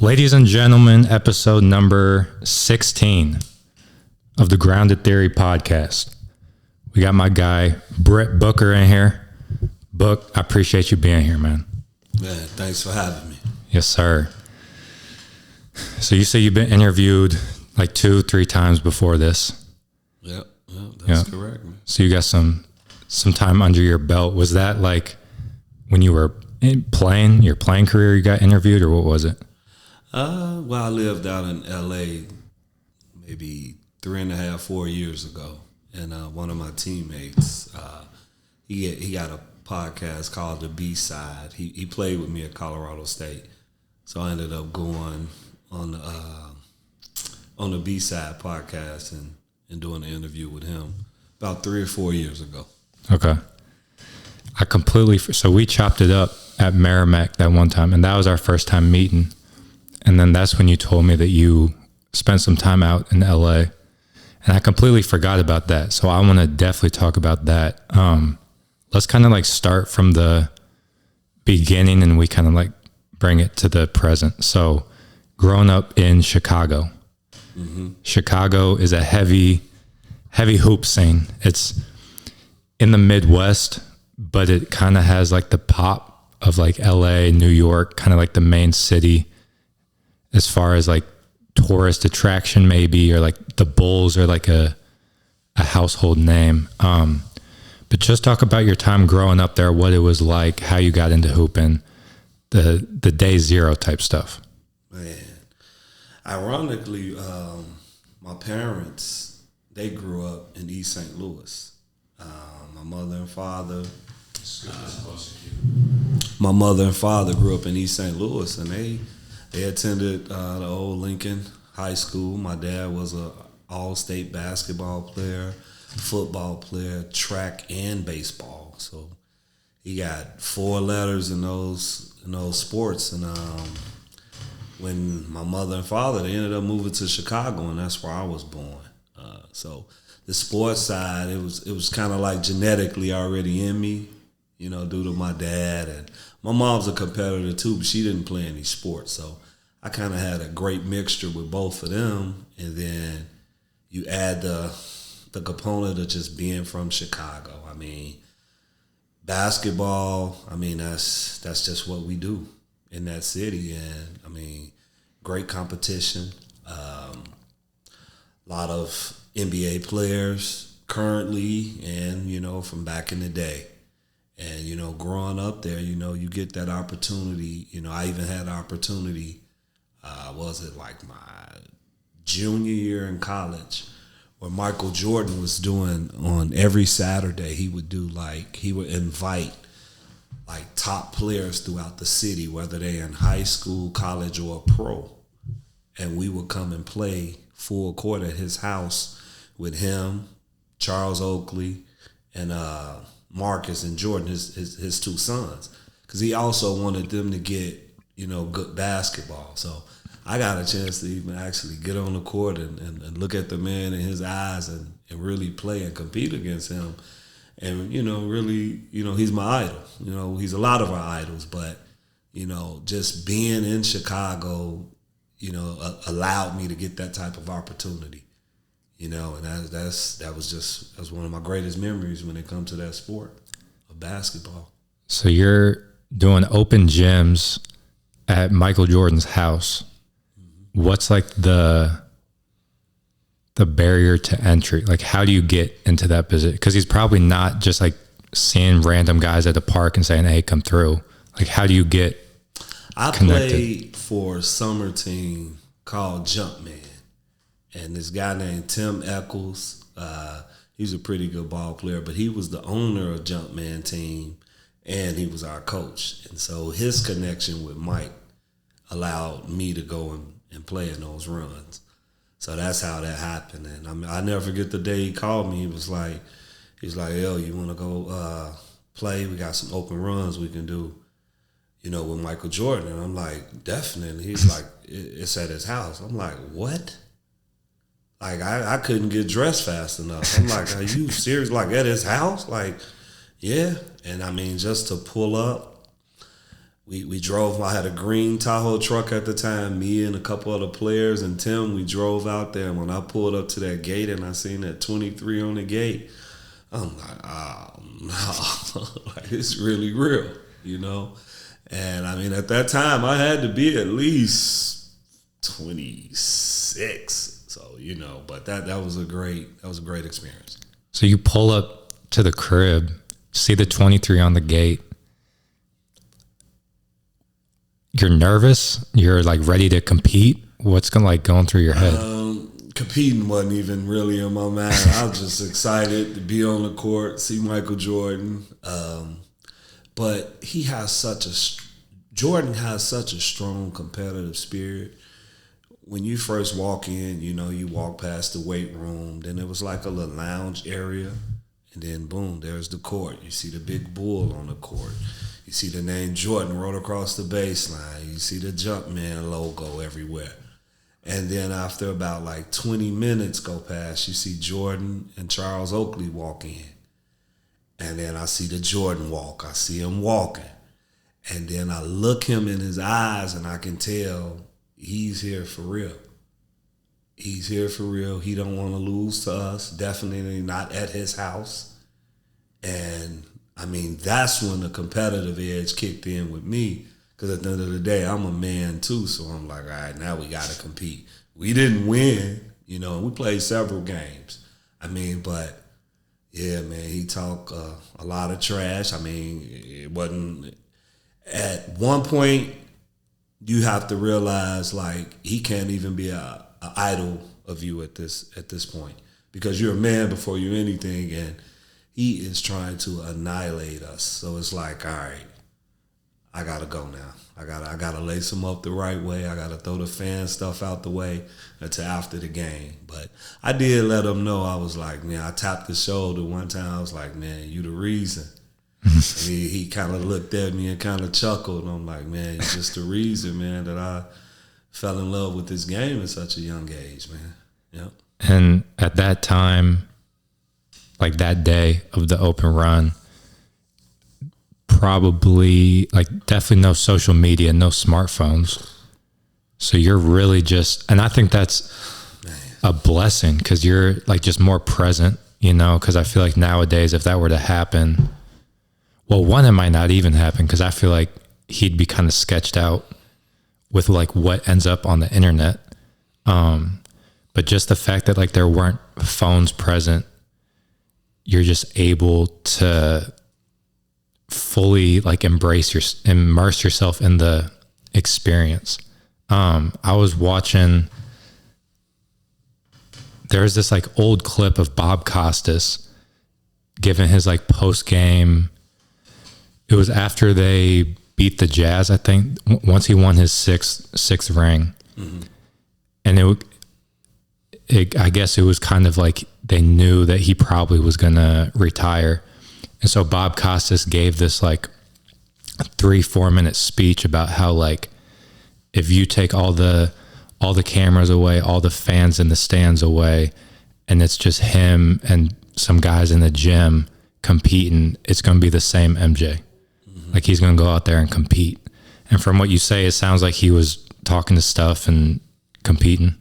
Ladies and gentlemen, episode number 16 of the Grounded Theory podcast. We got my guy, Britt Booker, in here. Book, I appreciate you being here, man. Man, thanks for having me. Yes, sir. So you say you've been interviewed like 2-3 times before this. Yep, that's correct, man. So you got some time under your belt. Was that like when you were playing, your playing career, you got interviewed, or what was it? Well, I lived out in L.A. maybe 3.5, 4 years ago, and one of my teammates, he got a podcast called The B-Side. He played with me at Colorado State, so I ended up going on the B-Side podcast and doing an interview with him about 3 or 4 years ago. Okay. So we chopped it up at Merrimack that one time, and that was our first time meeting. And then that's when you told me that you spent some time out in LA, and I completely forgot about that. So I want to definitely talk about that. Let's kind of like start from the beginning and we kind of like bring it to the present. So growing up in Chicago, Chicago is a heavy hoop scene. It's in the Midwest, but it kind of has like the pop of like LA, New York, kind of like the main city as far as like tourist attraction maybe, or like the Bulls are like a household name. But just talk about your time growing up there, what it was like, how you got into hooping, the day zero type stuff. Man, ironically, my parents, they grew up in East St. Louis. My mother and father grew up in East St. Louis, and they attended the old Lincoln High School. My dad was a all-state basketball player, football player, track and baseball. So he got 4 letters in those sports. And when my mother and father, they ended up moving to Chicago, and that's where I was born. So the sports side, it was kind of like genetically already in me, due to my dad. And my mom's a competitor too, but she didn't play any sports. So I kind of had a great mixture with both of them. And then you add the component of just being from Chicago. I mean, basketball, that's just what we do in that city. And, great competition. A lot of NBA players currently and, from back in the day. And, growing up there, you get that opportunity. I even had the opportunity, was it like my junior year in college, where Michael Jordan was doing on every Saturday, he would invite like top players throughout the city, whether they're in high school, college, or pro. And we would come and play full court at his house with him, Charles Oakley, and Marcus and Jordan, his 2 sons, because he also wanted them to get, good basketball. So I got a chance to even actually get on the court and look at the man in his eyes and really play and compete against him. And, really, he's my idol. He's a lot of our idols, but, just being in Chicago, allowed me to get that type of opportunity. And that was one of my greatest memories when it comes to that sport of basketball. So you're doing open gyms at Michael Jordan's house. What's like the barrier to entry? Like, how do you get into that position? Because he's probably not just like seeing random guys at the park and saying, "Hey, come through." Like, how do you get connected? Played for a summer team called Jumpman. And this guy named Tim Eccles, he's a pretty good ball player, but he was the owner of Jumpman team, and he was our coach. And so his connection with Mike allowed me to go and play in those runs. So that's how that happened. And I never forget the day he called me. He was like, "Yo, you want to go play? We got some open runs we can do, with Michael Jordan." And I'm like, "Definitely." He's like, "It's at his house." I'm like, "What?" Like, I couldn't get dressed fast enough. I'm like, "Are you serious? Like, at his house?" Like, yeah. And just to pull up, we drove. I had a green Tahoe truck at the time. Me and a couple other players and Tim, we drove out there. And when I pulled up to that gate and I seen that 23 on the gate, I'm like, oh no, like it's really real, you know. And I mean, at that time, I had to be at least 26. So you know, but that was a great experience. So you pull up to the crib, see the 23 on the gate. You're nervous? You're like ready to compete? What's going through your head? Competing wasn't even really in my mind. I was just excited to be on the court, see Michael Jordan. But Jordan has such a strong competitive spirit. When you first walk in, you know, you walk past the weight room, then it was like a little lounge area, and then boom, there's the court. You see the big bull on the court. You see the name Jordan wrote across the baseline. You see the Jumpman logo everywhere. And then after about like 20 minutes go past, you see Jordan and Charles Oakley walk in. And then I see the Jordan walk. I see him walking. And then I look him in his eyes and I can tell he's here for real. He's here for real. He don't want to lose to us. Definitely not at his house. And I mean, that's when the competitive edge kicked in with me. Because at the end of the day, I'm a man too. So I'm like, all right, now we got to compete. We didn't win, you know, and we played several games. I mean, but yeah, man, he talked a lot of trash. I mean, it wasn't, at one point, you have to realize like he can't even be a idol of you at this point, because you're a man before you're anything, and he is trying to annihilate us. So it's like, all right, I gotta go now. I gotta lace him up the right way. I gotta throw the fan stuff out the way until after the game. But I did let him know. I was like, man, I tapped his shoulder one time. I was like, man, you the reason. He kind of looked at me and kind of chuckled. And I'm like, man, you're just the reason, man, that I fell in love with this game at such a young age, man. Yep. And at that time, like that day of the open run, probably like definitely no social media, no smartphones. So you're really just, and I think that's a blessing because you're like just more present, you know, because I feel like nowadays if that were to happen, well, one, it might not even happen because I feel like he'd be kind of sketched out with like what ends up on the internet. But just the fact that like there weren't phones present, you're just able to fully like immerse yourself in the experience. I was watching, there's this like old clip of Bob Costas giving his like post game. It was after they beat the Jazz, I think, once he won his sixth ring. Mm-hmm. And I guess it was kind of like they knew that he probably was going to retire. And so Bob Costas gave this like 3-4 minute speech about how like if you take all the cameras away, all the fans in the stands away, and it's just him and some guys in the gym competing, it's going to be the same MJ. Mm-hmm. Like he's going to go out there and compete. And from what you say, it sounds like he was talking to stuff and competing.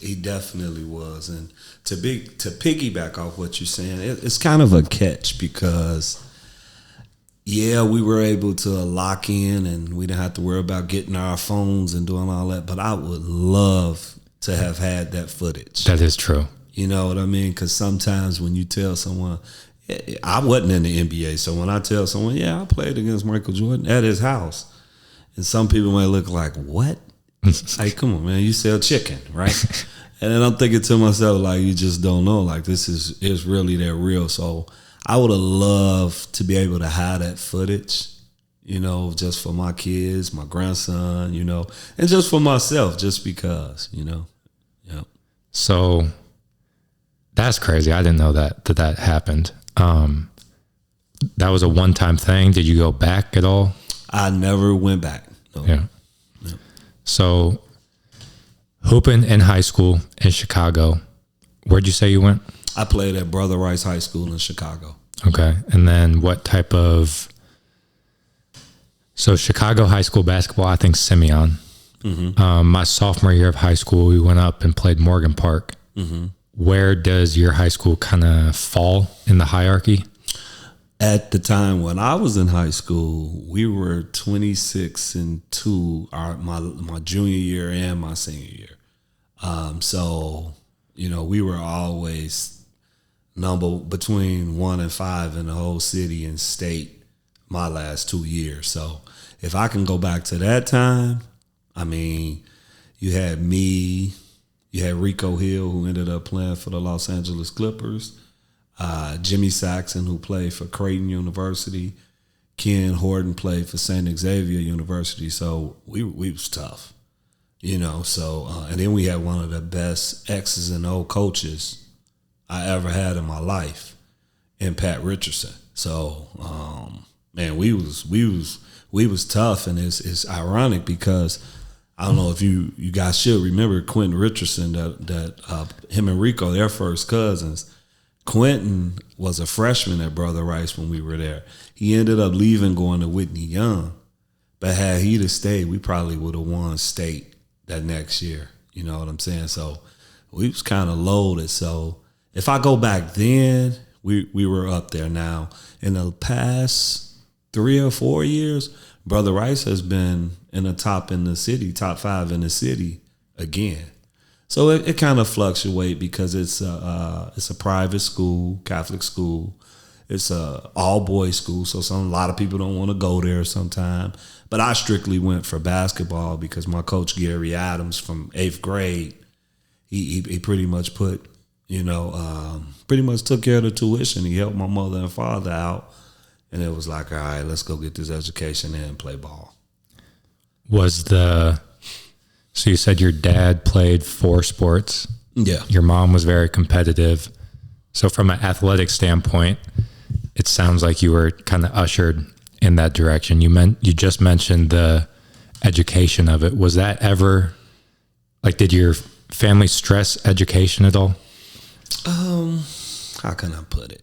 He definitely was. And to piggyback off what you're saying, it's kind of a catch because, yeah, we were able to lock in and we didn't have to worry about getting our phones and doing all that. But I would love to have had that footage. That is true. You know what I mean? Because sometimes when you tell someone, I wasn't in the NBA, so when I tell someone, yeah, I played against Michael Jordan at his house, and some people might look like, what? Like, come on, man, you sell chicken, right? And then I'm thinking to myself, like, you just don't know. Like, this is really that real. So I would have loved to be able to have that footage, you know, just for my kids, my grandson, you know, and just for myself, just because, you know. Yep. So that's crazy. I didn't know that happened. That was a one-time thing. Did you go back at all? I never went back. No. Yeah. So, hooping in high school in Chicago, where'd you say you went? I played at Brother Rice High School in Chicago. Okay. And then what type of... So Chicago high school basketball, I think Simeon. My sophomore year of high school, we went up and played Morgan Park. Where does your high school kind of fall in the hierarchy? At the time when I was in high school, we were 26-2 my junior year and my senior year. So, we were always number between 1 and 5 in the whole city and state my last 2 years. So if I can go back to that time, I mean, you had me, you had Rico Hill, who ended up playing for the Los Angeles Clippers, Jimmy Saxon, who played for Creighton University, Ken Horton played for St. Xavier University. So we was tough, So and then we had one of the best X's and O coaches I ever had in my life, in Pat Richardson. So man, we was tough, and it's ironic because I don't know if you guys should remember Quentin Richardson, that him and Rico, their first cousins. Quentin was a freshman at Brother Rice when we were there. He ended up leaving, going to Whitney Young. But had he to stay, we probably would have won state that next year. You know what I'm saying? So we was kind of loaded. So if I go back then, we were up there. Now, in the past 3 or 4 years, Brother Rice has been in the top 5 in the city again. So it kind of fluctuates because it's a private school, Catholic school. It's a all boys school, so a lot of people don't want to go there sometimes. But I strictly went for basketball because my coach Gary Adams from 8th grade, he pretty much pretty much took care of the tuition. He helped my mother and father out, and it was like, all right, let's go get this education and play ball. So you said your dad played 4 sports. Yeah. Your mom was very competitive. So from an athletic standpoint, it sounds like you were kind of ushered in that direction. You just mentioned the education of it. Was that ever, did your family stress education at all? How can I put it?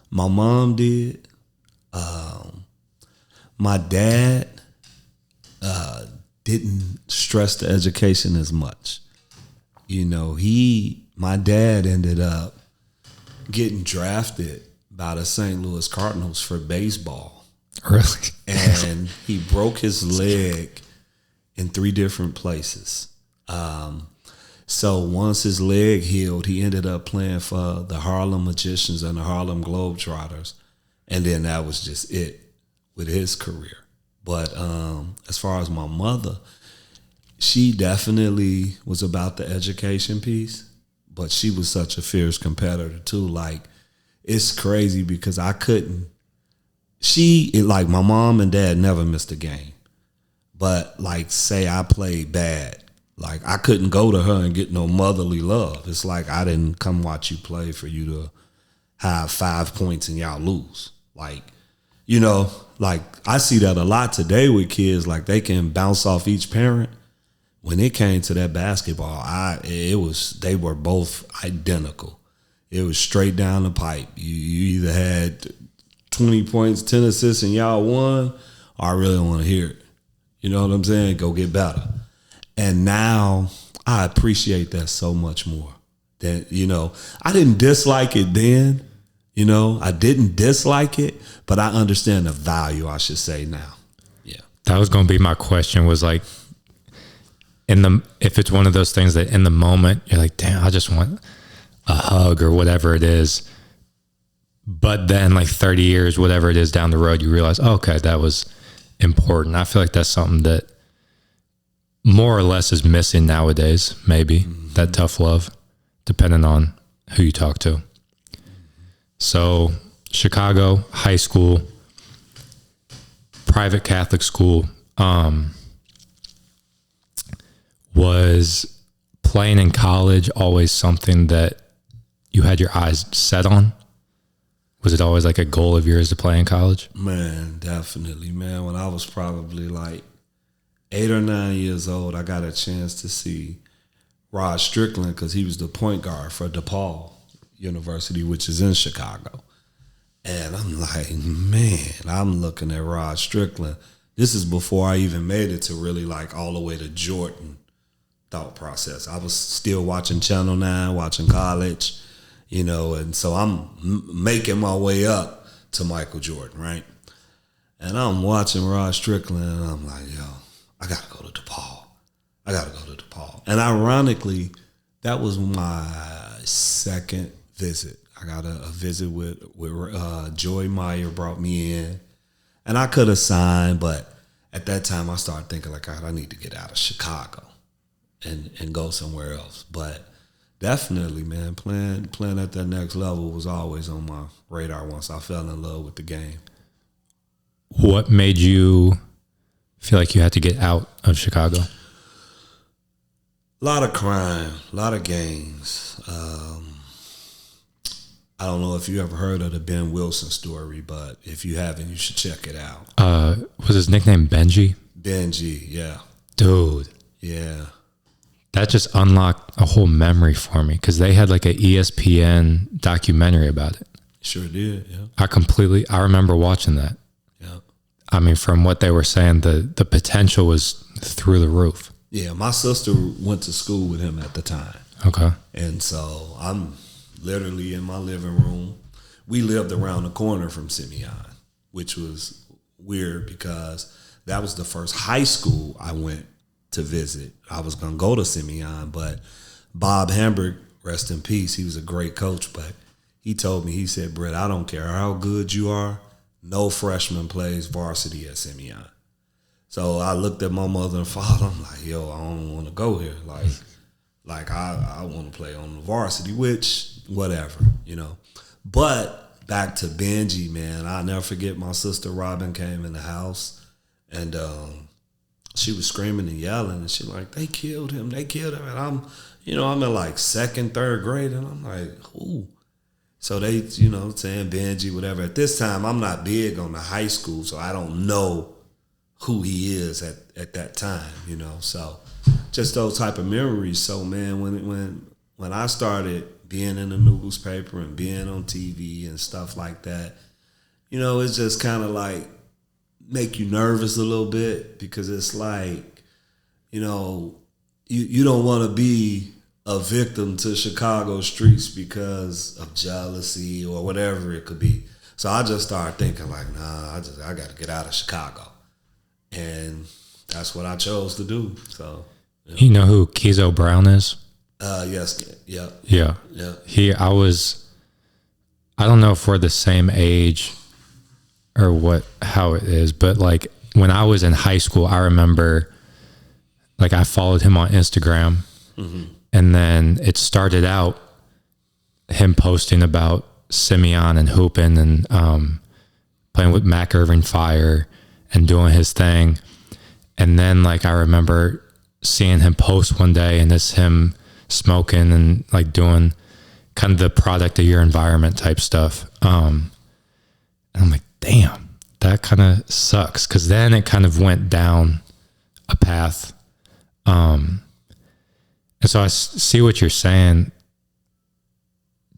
My mom did. My dad didn't stress the education as much. My dad ended up getting drafted by the St. Louis Cardinals for baseball. Really? And he broke his leg in 3 different places. So once his leg healed, he ended up playing for the Harlem Magicians and the Harlem Globetrotters. And then that was just it with his career. But as far as my mother, she definitely was about the education piece, but she was such a fierce competitor too. It's crazy because I couldn't. My mom and dad never missed a game, but say I played bad, I couldn't go to her and get no motherly love. It's like I didn't come watch you play for you to have 5 points and y'all lose. I see that a lot today with kids. They can bounce off each parent. When it came to that basketball, they were both identical. It was straight down the pipe. You either had 20 points, 10 assists, and y'all won, or I really don't want to hear it. You know what I'm saying? Go get better. And now I appreciate that so much more. I didn't dislike it then. I didn't dislike it, but I understand the value, I should say, now. Yeah. That was going to be my question, was if it's one of those things that in the moment you're like, damn, I just want a hug or whatever it is. But then 30 years, whatever it is down the road, you realize, oh, okay, that was important. I feel like that's something that more or less is missing nowadays, maybe, that tough love, depending on who you talk to. So Chicago, high school, private Catholic school, was playing in college always something that you had your eyes set on? Was it always a goal of yours to play in college? Man, definitely, man. When I was probably 8 or 9 years old, I got a chance to see Rod Strickland because he was the point guard for DePaul University, which is in Chicago. And I'm like, man, I'm looking at Rod Strickland. This is before I even made it to really like all the way to Jordan thought process. I was still watching Channel 9, watching college, you know, and so I'm making my way up to Michael Jordan, right? And I'm watching Rod Strickland, and I'm like, yo, I got to go to DePaul. I got to go to DePaul. And ironically, that was my second visit. I got a visit with Joy Meyer brought me in. And I could have signed, but at that time I started thinking like, God, I need to get out of Chicago and go somewhere else. But definitely, man, playing at that next level was always on my radar once I fell in love with the game. What made you feel like you had to get out of Chicago? A lot of crime, a lot of gangs. I don't know if you ever heard of the Ben Wilson story, but if you haven't, you should check it out. Was his nickname Benji? Benji, yeah. Dude. Yeah. That just unlocked a whole memory for me because they had like an ESPN documentary about it. Sure did, yeah. I remember watching that. Yeah. I mean, from what they were saying, the potential was through the roof. Yeah, my sister went to school with him at the time. Okay. And so I'm literally in my living room. We lived around the corner from Simeon, which was weird because that was the first high school I went to visit. I was going to go to Simeon, but Bob Hamburg, rest in peace, he was a great coach, but he told me, he said, Britt, I don't care how good you are, no freshman plays varsity at Simeon. So I looked at my mother and father, I'm like, yo, I don't want to go here. Like I want to play on the varsity, which, whatever, you know. But back to Benji, man, I'll never forget my sister Robin came in the house and she was screaming and yelling and she like, they killed him. And I'm in like second, third grade and I'm like, who? So they, saying Benji, whatever. At this time, I'm not big on the high school, so I don't know who he is at that time, So just those type of memories. So man, when I started being in the newspaper and being on TV and stuff like that, it's just kind of like make you nervous a little bit because it's like, you don't want to be a victim to Chicago streets because of jealousy or whatever it could be. So I just started thinking like, nah, I got to get out of Chicago. And that's what I chose to do. So, You know who Kizo Brown is? Yes. Yeah. Yeah. Yeah. I don't know if we're the same age or how it is, but like when I was in high school, I remember like I followed him on Instagram and then it started out him posting about Simeon and hooping and playing with Mac Irving Fire and doing his thing. And then like I remember seeing him post one day and it's him smoking and like doing kind of the product of your environment type stuff. And I'm like, damn, that kind of sucks. Cause then it kind of went down a path. And so I see what you're saying.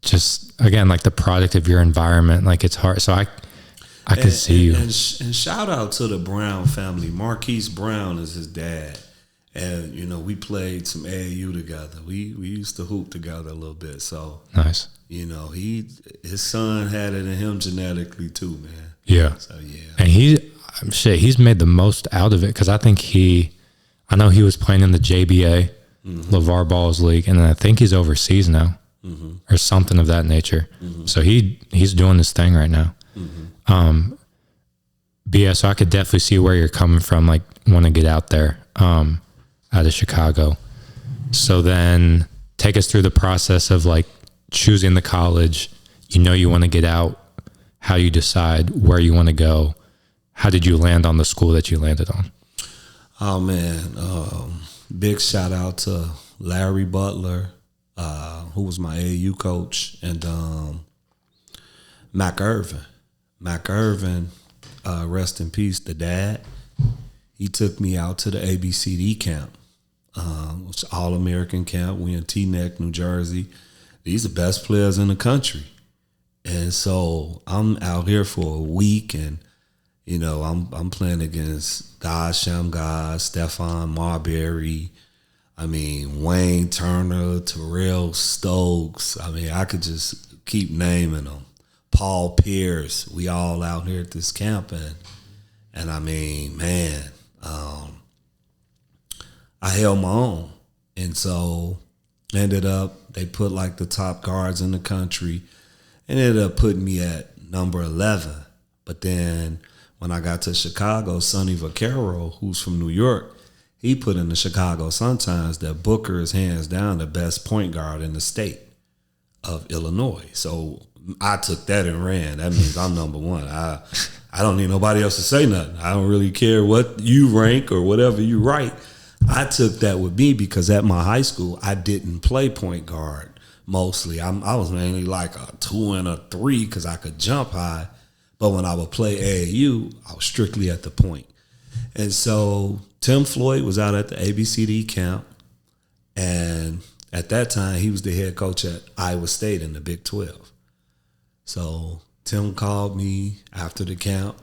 Just again, like the product of your environment, like it's hard. So I can see you. And shout out to the Brown family. Marquise Brown is his dad. And, we played some AAU together. We used to hoop together a little bit. So, nice. His son had it in him genetically too, man. Yeah. So, yeah. And he's made the most out of it because I think I know he was playing in the JBA, LeVar Ball's league, and I think he's overseas now or something of that nature. So he's doing this thing right now. But yeah, so I could definitely see where you're coming from, like want to get out there, out of Chicago. So then take us through the process of like choosing the college, you want to get out, how you decide where you want to go. How did you land on the school that you landed on? Oh man. Big shout out to Larry Butler, who was my AAU coach, and Mac Irvin. Mac Irvin, rest in peace, the dad. He took me out to the ABCD camp, which All-American camp. We in Teaneck, New Jersey. These are the best players in the country. And so I'm out here for a week, and you know, I'm playing against guys, Shamgar, Stephon Marbury. I mean, Wayne Turner, Terrell Stokes. I mean, I could just keep naming them. Paul Pierce. We all out here at this camp, and I mean, man, I held my own, and so ended up they put like the top guards in the country, and ended up putting me at number 11. But then when I got to Chicago, Sonny Vaccaro, who's from New York, he put in the Chicago Sun-Times that Booker is hands down the best point guard in the state of Illinois. So I took that and ran. That means I'm number one. I don't need nobody else to say nothing. I don't really care what you rank or whatever you write. I took that with me because at my high school, I didn't play point guard mostly. I was mainly like a 2 and a 3 because I could jump high. But when I would play AAU, I was strictly at the point. And so Tim Floyd was out at the ABCD camp. And at that time, he was the head coach at Iowa State in the Big 12. So Tim called me after the camp.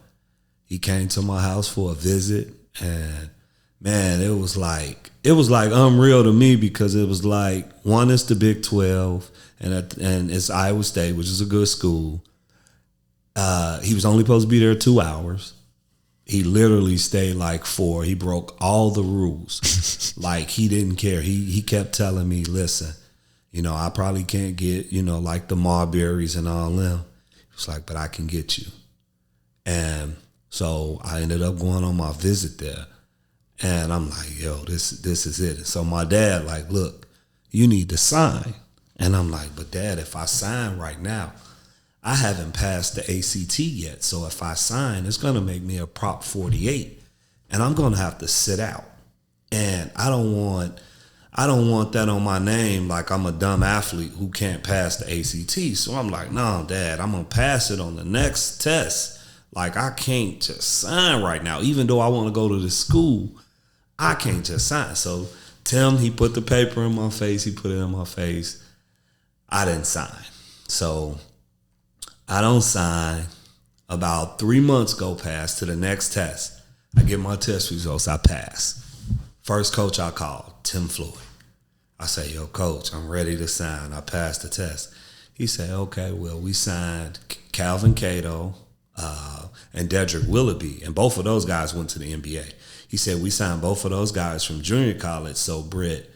He came to my house for a visit. And, man, it was like unreal to me because it was like, one, it's the Big 12, and it's Iowa State, which is a good school. He was only supposed to be there 2 hours. He literally stayed like 4. He broke all the rules. Like, he didn't care. He kept telling me, listen, you know, I probably can't get, you know, like the Marburys and all them. He was like, but I can get you. And so I ended up going on my visit there. And I'm like, yo, this is it. And so my dad like, look, you need to sign. And I'm like, but Dad, if I sign right now, I haven't passed the ACT yet. So if I sign, it's going to make me a Prop 48. And I'm going to have to sit out. And I don't want that on my name like I'm a dumb athlete who can't pass the ACT. So I'm like, no, Dad, I'm going to pass it on the next test. Like, I can't just sign right now. Even though I want to go to the school, I can't just sign. So Tim, he put the paper in my face. He put it in my face. I didn't sign. So I don't sign. About 3 months go past to the next test. I get my test results. I pass. First coach I called, Tim Floyd. I say, yo, coach, I'm ready to sign. I passed the test. He said, okay, well, we signed Calvin Cato and Dedrick Willoughby, and both of those guys went to the NBA. He said, we signed both of those guys from junior college, so Britt,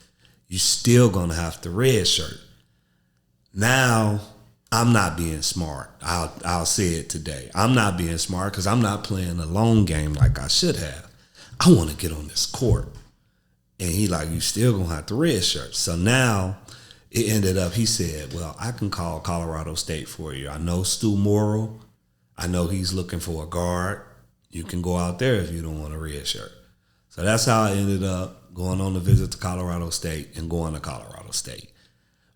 you still going to have to redshirt. Now, I'm not being smart. I'll say it today. I'm not being smart because I'm not playing a long game like I should have. I want to get on this court. And he like, you still going to have to redshirt. So now it ended up, he said, well, I can call Colorado State for you. I know Stu Morrill. I know he's looking for a guard. You can go out there if you don't want a redshirt. So that's how I ended up going on the visit to Colorado State and going to Colorado State.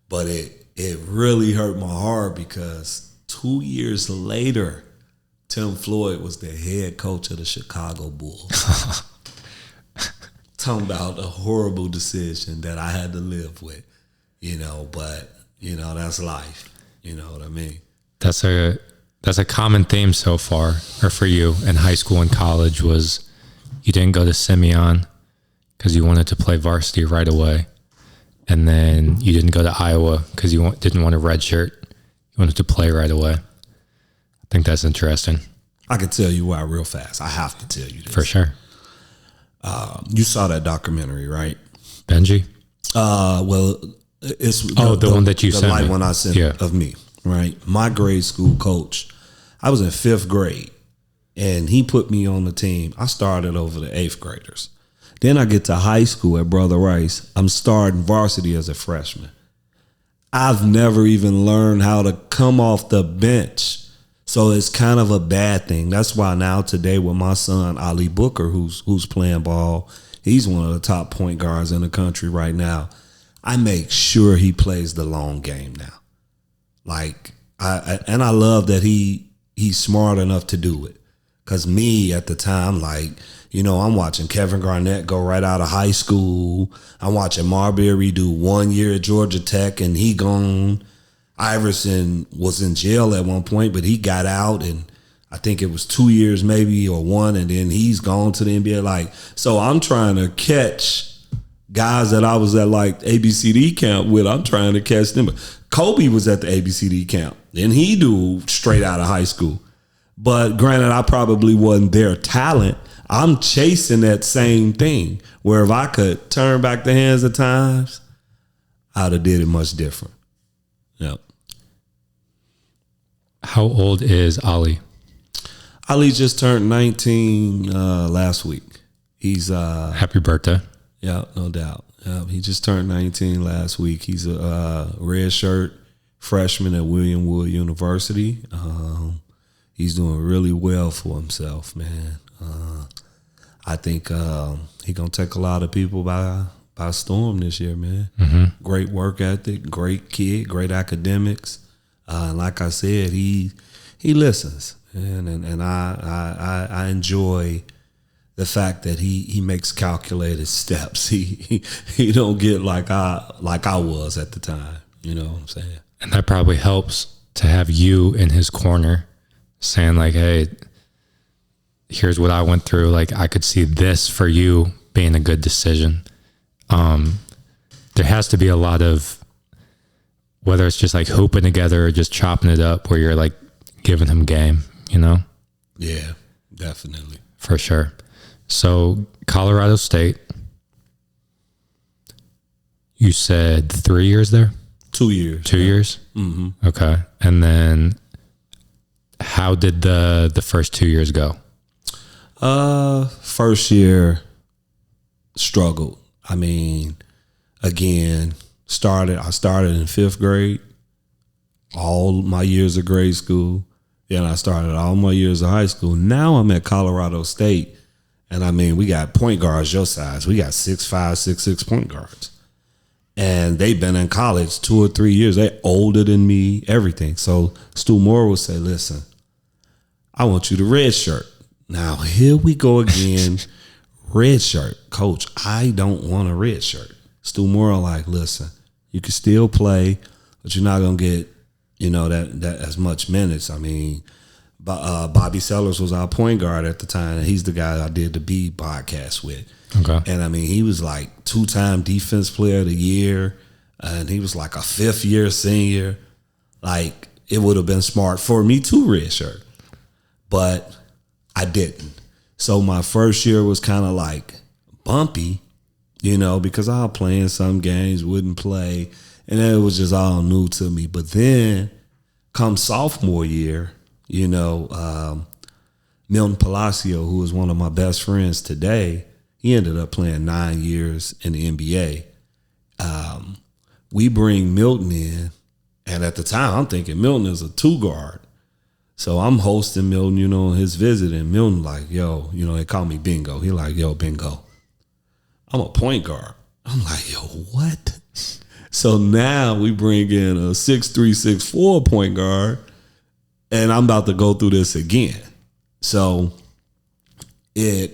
But it really hurt my heart because 2 years later, Tim Floyd was the head coach of the Chicago Bulls. Talking about a horrible decision that I had to live with, you know, but, you know, that's life. You know what I mean? That's a common theme so far, or for you in high school and college, was you didn't go to Simeon because you wanted to play varsity right away. And then you didn't go to Iowa because you didn't want a red shirt. You wanted to play right away. I think that's interesting. I can tell you why real fast. I have to tell you this. For sure. You saw that documentary, right? Benji? Well, it's the one that you sent me. The light one I sent of me, right? My grade school coach, I was in 5th grade, and he put me on the team. I started over the 8th graders. Then I get to high school at Brother Rice. I'm starting varsity as a freshman. I've never even learned how to come off the bench. So it's kind of a bad thing. That's why now today with my son, Ali Booker, who's playing ball, he's one of the top point guards in the country right now. I make sure he plays the long game now. Like, I love that he's smart enough to do it. Because me at the time, like, you know, I'm watching Kevin Garnett go right out of high school. I'm watching Marbury do 1 year at Georgia Tech and he gone. Iverson was in jail at one point, but he got out, and I think it was 2 years maybe or one, and then he's gone to the NBA. Like, so I'm trying to catch guys that I was at like ABCD camp with. I'm trying to catch them. Kobe was at the ABCD camp, and he do straight out of high school. But granted, I probably wasn't their talent. I'm chasing that same thing, where if I could turn back the hands of times, I'd have did it much different. Yep. How old is Ali? Ali just turned 19 last week. He's Happy birthday. Yeah, no doubt. He just turned 19 last week. He's a red shirt freshman at William Wood University. He's doing really well for himself, man. I think he gonna take a lot of people by storm this year, man. Mm-hmm. Great work ethic, great kid, great academics. And like I said, he listens, and I enjoy the fact that he makes calculated steps. He don't get like I was at the time. You know what I'm saying? And that probably helps to have you in his corner, saying like, "Hey, here's what I went through. Like, I could see this for you being a good decision." There has to be a lot of, whether it's just like hooping together or just chopping it up, where you're like giving him game, you know? Yeah, definitely. For sure. So Colorado State, you said 3 years there? 2 years. 2 years? Mm-hmm. Okay. And then how did the first 2 years go? First year struggled. I mean, again, I started in fifth grade, all my years of grade school. Then I started all my years of high school. Now I'm at Colorado State, and I mean, we got point guards your size. We got 6'5", 6'6" point guards. And they've been in college 2 or 3 years. They're older than me, everything. So Stu Moore will say, listen, I want you to red shirt. Now, here we go again. Red shirt. Coach, I don't want a red shirt. Stu Moore like, listen, you can still play, but you're not going to get, that as much minutes. I mean, Bobby Sellers was our point guard at the time, and he's the guy I did the B podcast with. Okay. And I mean, he was like 2-time defense player of the year, and he was like a fifth-year senior. Like, it would have been smart for me to redshirt, but I didn't. So my first year was kind of like bumpy, because I was playing some games, wouldn't play, and it was just all new to me. But then come sophomore year, Milton Palacio, who is one of my best friends today, he ended up playing 9 years in the NBA. We bring Milton in, and at the time, I'm thinking Milton is a two guard. So I'm hosting Milton, on his visit, and Milton like, yo, they call me Bingo. He like, yo, Bingo, I'm a point guard. I'm like, yo, what? So now we bring in a 6'3", 6'4" point guard, and I'm about to go through this again. So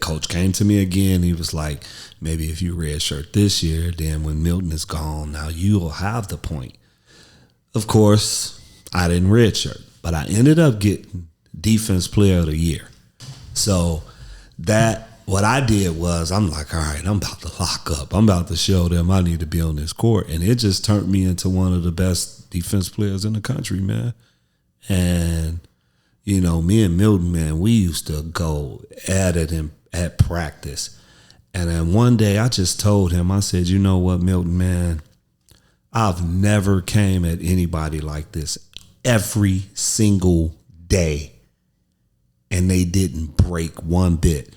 coach came to me again. He was like, maybe if you redshirt this year, then when Milton is gone, now you'll have the point. Of course, I didn't redshirt, but I ended up getting defense player of the year. So what I did was, I'm like, all right, I'm about to lock up. I'm about to show them I need to be on this court. And it just turned me into one of the best defense players in the country, man. And, me and Milton, man, we used to go at it at practice. And then one day I just told him, I said, you know what, Milton, man, I've never came at anybody like this every single day, and they didn't break one bit.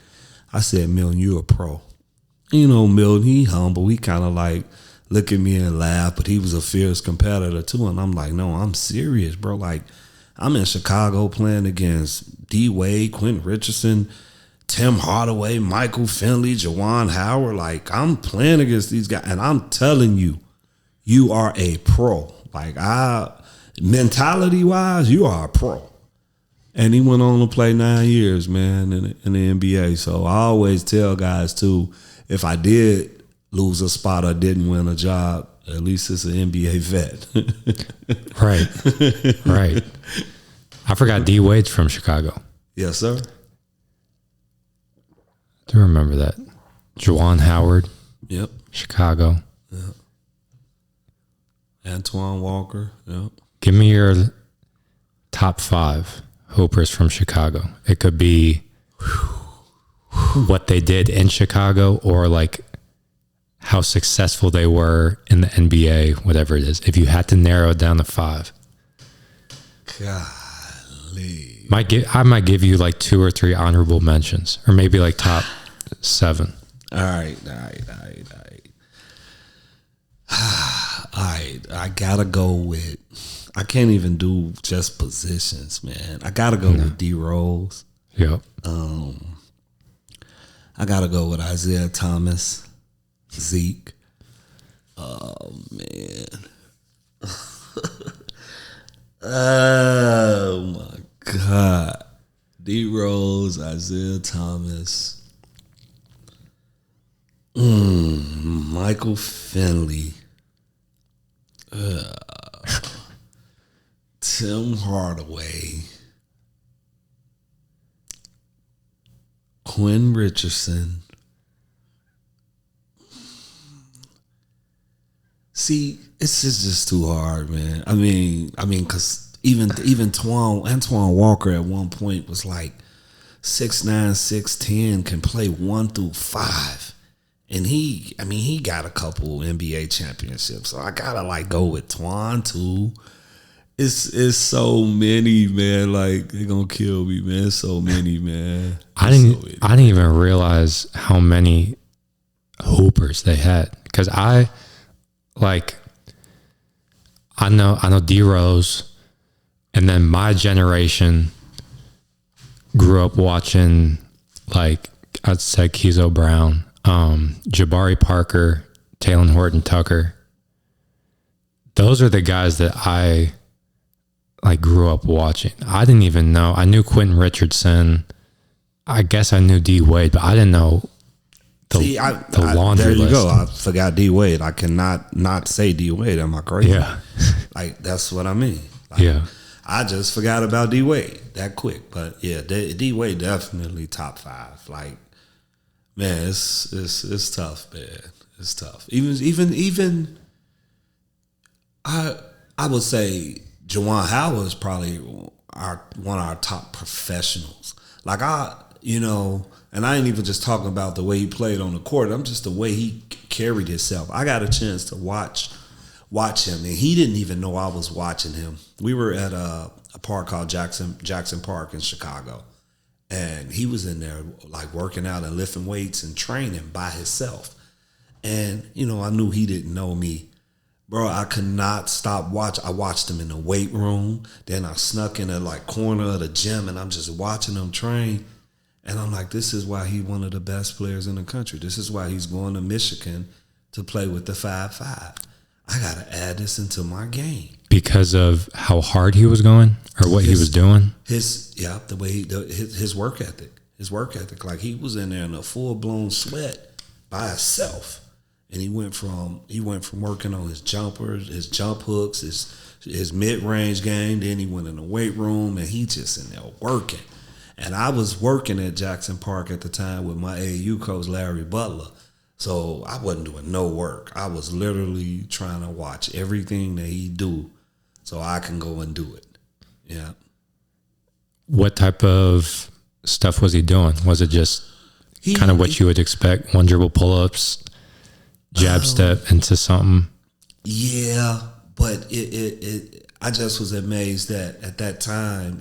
I said, Milton, you're a pro. Milton, he humble. He kind of like look at me and laugh, but he was a fierce competitor too. And I'm like, no, I'm serious, bro. Like, I'm in Chicago playing against D. Wade, Quentin Richardson, Tim Hardaway, Michael Finley, Jaan Howard. Like, I'm playing against these guys, and I'm telling you, you are a pro. Like, mentality-wise, you are a pro. And he went on to play 9 years, man, in the NBA. So I always tell guys, too, if I did lose a spot or didn't win a job, At least it's an NBA vet. Right. I forgot D Wade's from Chicago. Yes, sir. I do remember that. Juwan Howard. Yep. Chicago. Yep. Antoine Walker. Yep. Give me your top 5 Hoopers from Chicago. It could be what they did in Chicago or like how successful they were in the NBA, whatever it is. If you had to narrow it down to 5. Golly. I might give you like 2 or 3 honorable mentions, or maybe like top 7. All right. I gotta go with. I can't even do just positions, man. I gotta go with D Rose. Yep. I gotta go with Isaiah Thomas, Zeke. Oh man. Oh my God. D Rose, Isaiah Thomas. Michael Finley. Tim Hardaway. Quinn Richardson. See, it's just too hard, man. I mean, because even Antoine Walker at one point was like 6'9", 6'10", can play 1 through 5. And he got a couple NBA championships. So I gotta like go with Twan too. It's so many, man. Like they're gonna kill me, man. So many, man. I didn't even realize how many Hoopers they had. Because I know D Rose, and then my generation grew up watching, like I'd say Kizo Brown, Jabari Parker, Talen Horton-Tucker. Those are the guys that I like grew up watching. I didn't even know. I knew Quentin Richardson. I guess I knew D Wade, but I didn't know the laundry there you list. go. I forgot D Wade. I cannot not say D Wade. Am I crazy? Yeah. Like that's what I mean. Like, Yeah. I just forgot about D Wade that quick. But yeah, D Wade definitely top 5. Like, man, it's tough, man. It's tough. Even I would say Juwan Howard is probably one of our top professionals. Like and I ain't even just talking about the way he played on the court. I'm just the way he carried himself. I got a chance to watch him, and he didn't even know I was watching him. We were at a park called Jackson Park in Chicago, and he was in there like working out and lifting weights and training by himself. And I knew he didn't know me. Bro, I could not stop watching. I watched him in the weight room. Then I snuck in the like corner of the gym, and I'm just watching him train. And I'm like, this is why he's one of the best players in the country. This is why he's going to Michigan to play with the 5'5". I got to add this into my game. Because of how hard he was going or what he was doing? His work ethic. His work ethic. Like he was in there in a full-blown sweat by himself. And he went from working on his jumpers, his jump hooks, his mid-range game. Then he went in the weight room, and he just in there working. And I was working at Jackson Park at the time with my AAU coach, Larry Butler. So I wasn't doing no work. I was literally trying to watch everything that he do so I can go and do it. Yeah. What type of stuff was he doing? Was it just kind of what you would expect? 1 dribble pull-ups, jab step into something? Yeah, but I just was amazed that at that time,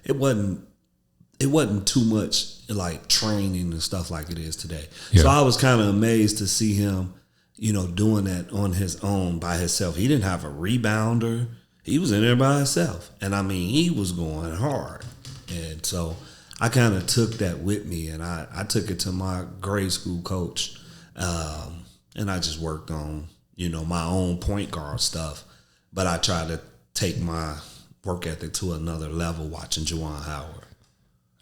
it wasn't too much like training and stuff like it is today. Yeah. So I was kind of amazed to see him, doing that on his own by himself. He didn't have a rebounder. He was in there by himself. And he was going hard. And so I kind of took that with me, and I took it to my grade school coach. And I just worked on, my own point guard stuff. But I tried to take my work ethic to another level watching Juwan Howard.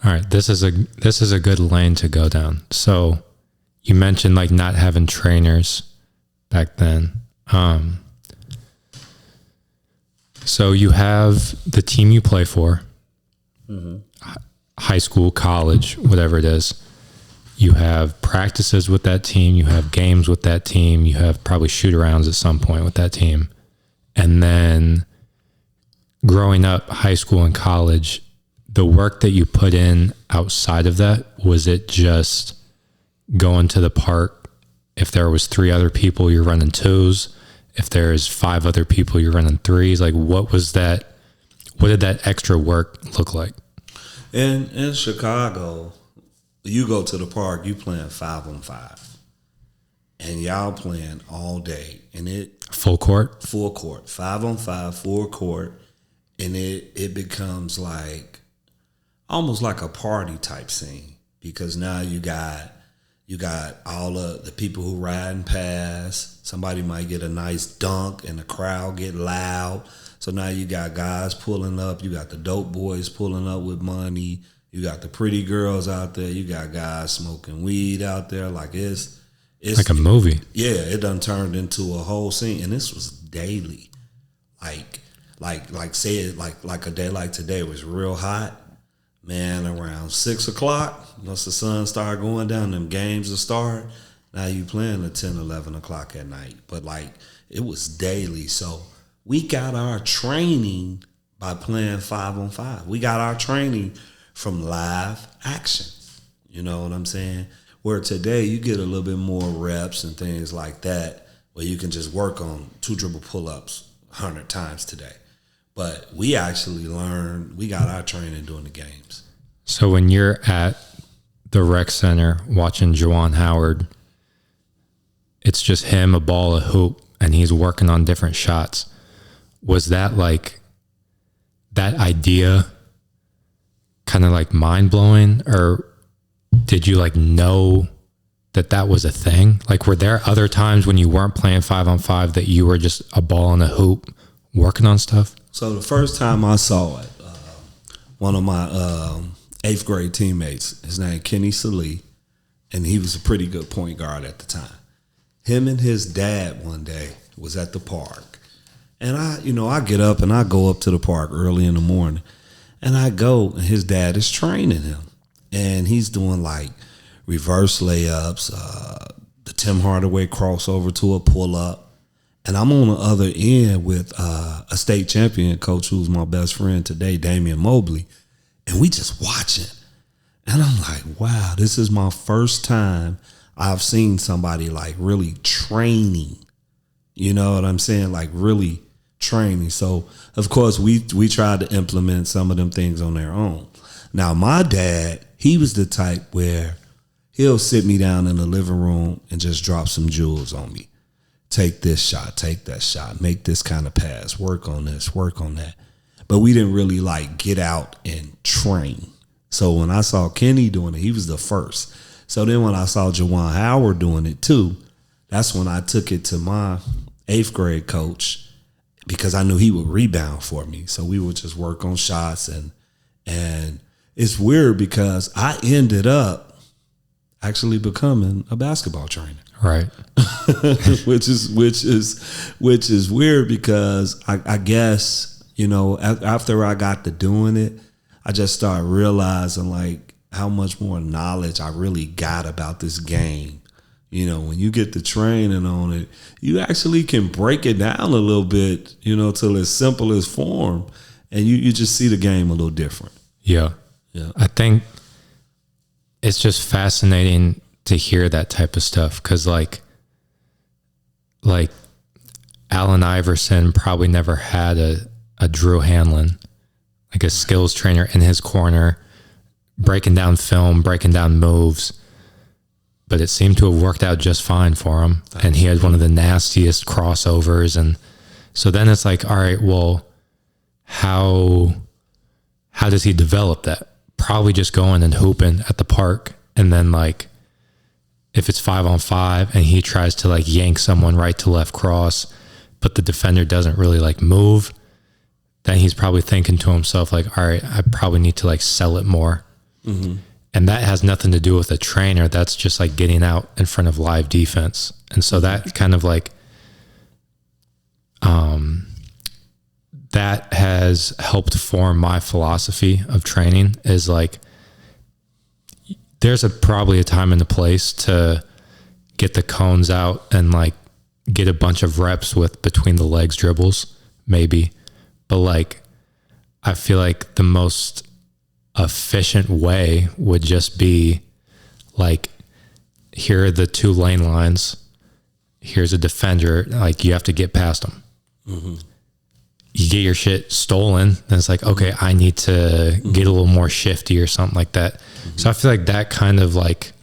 All right, this is a good lane to go down. So you mentioned like not having trainers back then. So you have the team you play for, high school, college, whatever it is. You have practices with that team. You have games with that team. You have probably shoot-arounds at some point with that team. And then growing up, high school and college, the work that you put in outside of that, was it just going to the park? If there was 3 other people, you're running 2s. If there's 5 other people, you're running 3s. Like, what was that? What did that extra work look like? In Chicago, you go to the park, you playing 5-on-5, and y'all playing all day, and it full court, 5-on-5, full court, and it becomes like almost like a party type scene, because now you got all of the people who riding past. Somebody might get a nice dunk, and the crowd get loud. So now you got guys pulling up. You got the dope boys pulling up with money. You got the pretty girls out there. You got guys smoking weed out there. Like it's like a movie. Yeah, it done turned into a whole scene, and this was daily. Like a day like today was real hot. Man, around 6 o'clock, once the sun started going down, them games will start. Now you playing at 10, 11 o'clock at night. But like it was daily. So we got our training by playing 5-on-5. We got our training from live action. You know what I'm saying? Where today you get a little bit more reps and things like that, where you can just work on 2 dribble pull-ups 100 times today. But we actually learned, we got our training during the games. So when you're at the rec center watching Juwan Howard, it's just him, a ball, a hoop, and he's working on different shots. Was that like, that idea kind of like mind-blowing, or did you like know that was a thing? Like, were there other times when you weren't playing 5-on-5 that you were just a ball and a hoop working on stuff? So the first time I saw it, one of my 8th grade teammates, his name Kenny Salee, and he was a pretty good point guard at the time. Him and his dad one day was at the park. And I get up and I go up to the park early in the morning, and I go, and his dad is training him. And he's doing like reverse layups, the Tim Hardaway crossover to a pull-up. And I'm on the other end with a state champion coach who's my best friend today, Damian Mobley. And we just watching. And I'm like, wow, this is my first time I've seen somebody like really training. You know what I'm saying? Like really training. So, of course, we tried to implement some of them things on their own. Now, my dad, he was the type where he'll sit me down in the living room and just drop some jewels on me. Take this shot, take that shot, make this kind of pass, work on this, work on that. But we didn't really like get out and train. So when I saw Kenny doing it, he was the first. So then when I saw Juwan Howard doing it too, that's when I took it to my 8th grade coach, because I knew he would rebound for me. So we would just work on shots, and it's weird because I ended up actually becoming a basketball trainer. Right. which is weird because I guess, after I got to doing it, I just started realizing like how much more knowledge I really got about this game. When you get the training on it, you actually can break it down a little bit, till its simplest form, and you just see the game a little different. Yeah. Yeah. I think it's just fascinating to hear that type of stuff, because like Allan Iverson probably never had a Drew Hanlon, like a skills trainer in his corner, breaking down film, breaking down moves, but it seemed to have worked out just fine for him. And he had one of the nastiest crossovers. And so then it's like, all right, well, how does he develop that? Probably just going and hooping at the park. And then like, if it's 5-on-5 and he tries to like yank someone right to left cross, but the defender doesn't really like move, then he's probably thinking to himself like, all right, I probably need to like sell it more. Mm-hmm. And that has nothing to do with a trainer. That's just like getting out in front of live defense. And so that kind of like that has helped form my philosophy of training. Is like, there's probably a time and a place to get the cones out and like get a bunch of reps with between the legs dribbles, maybe. But like, I feel like the most efficient way would just be like, here are the 2 lane lines. Here's a defender. Like, you have to get past them. Mm-hmm. You get your shit stolen, and it's like, okay, I need to get a little more shifty or something like that. Mm-hmm. So I feel like that kind of like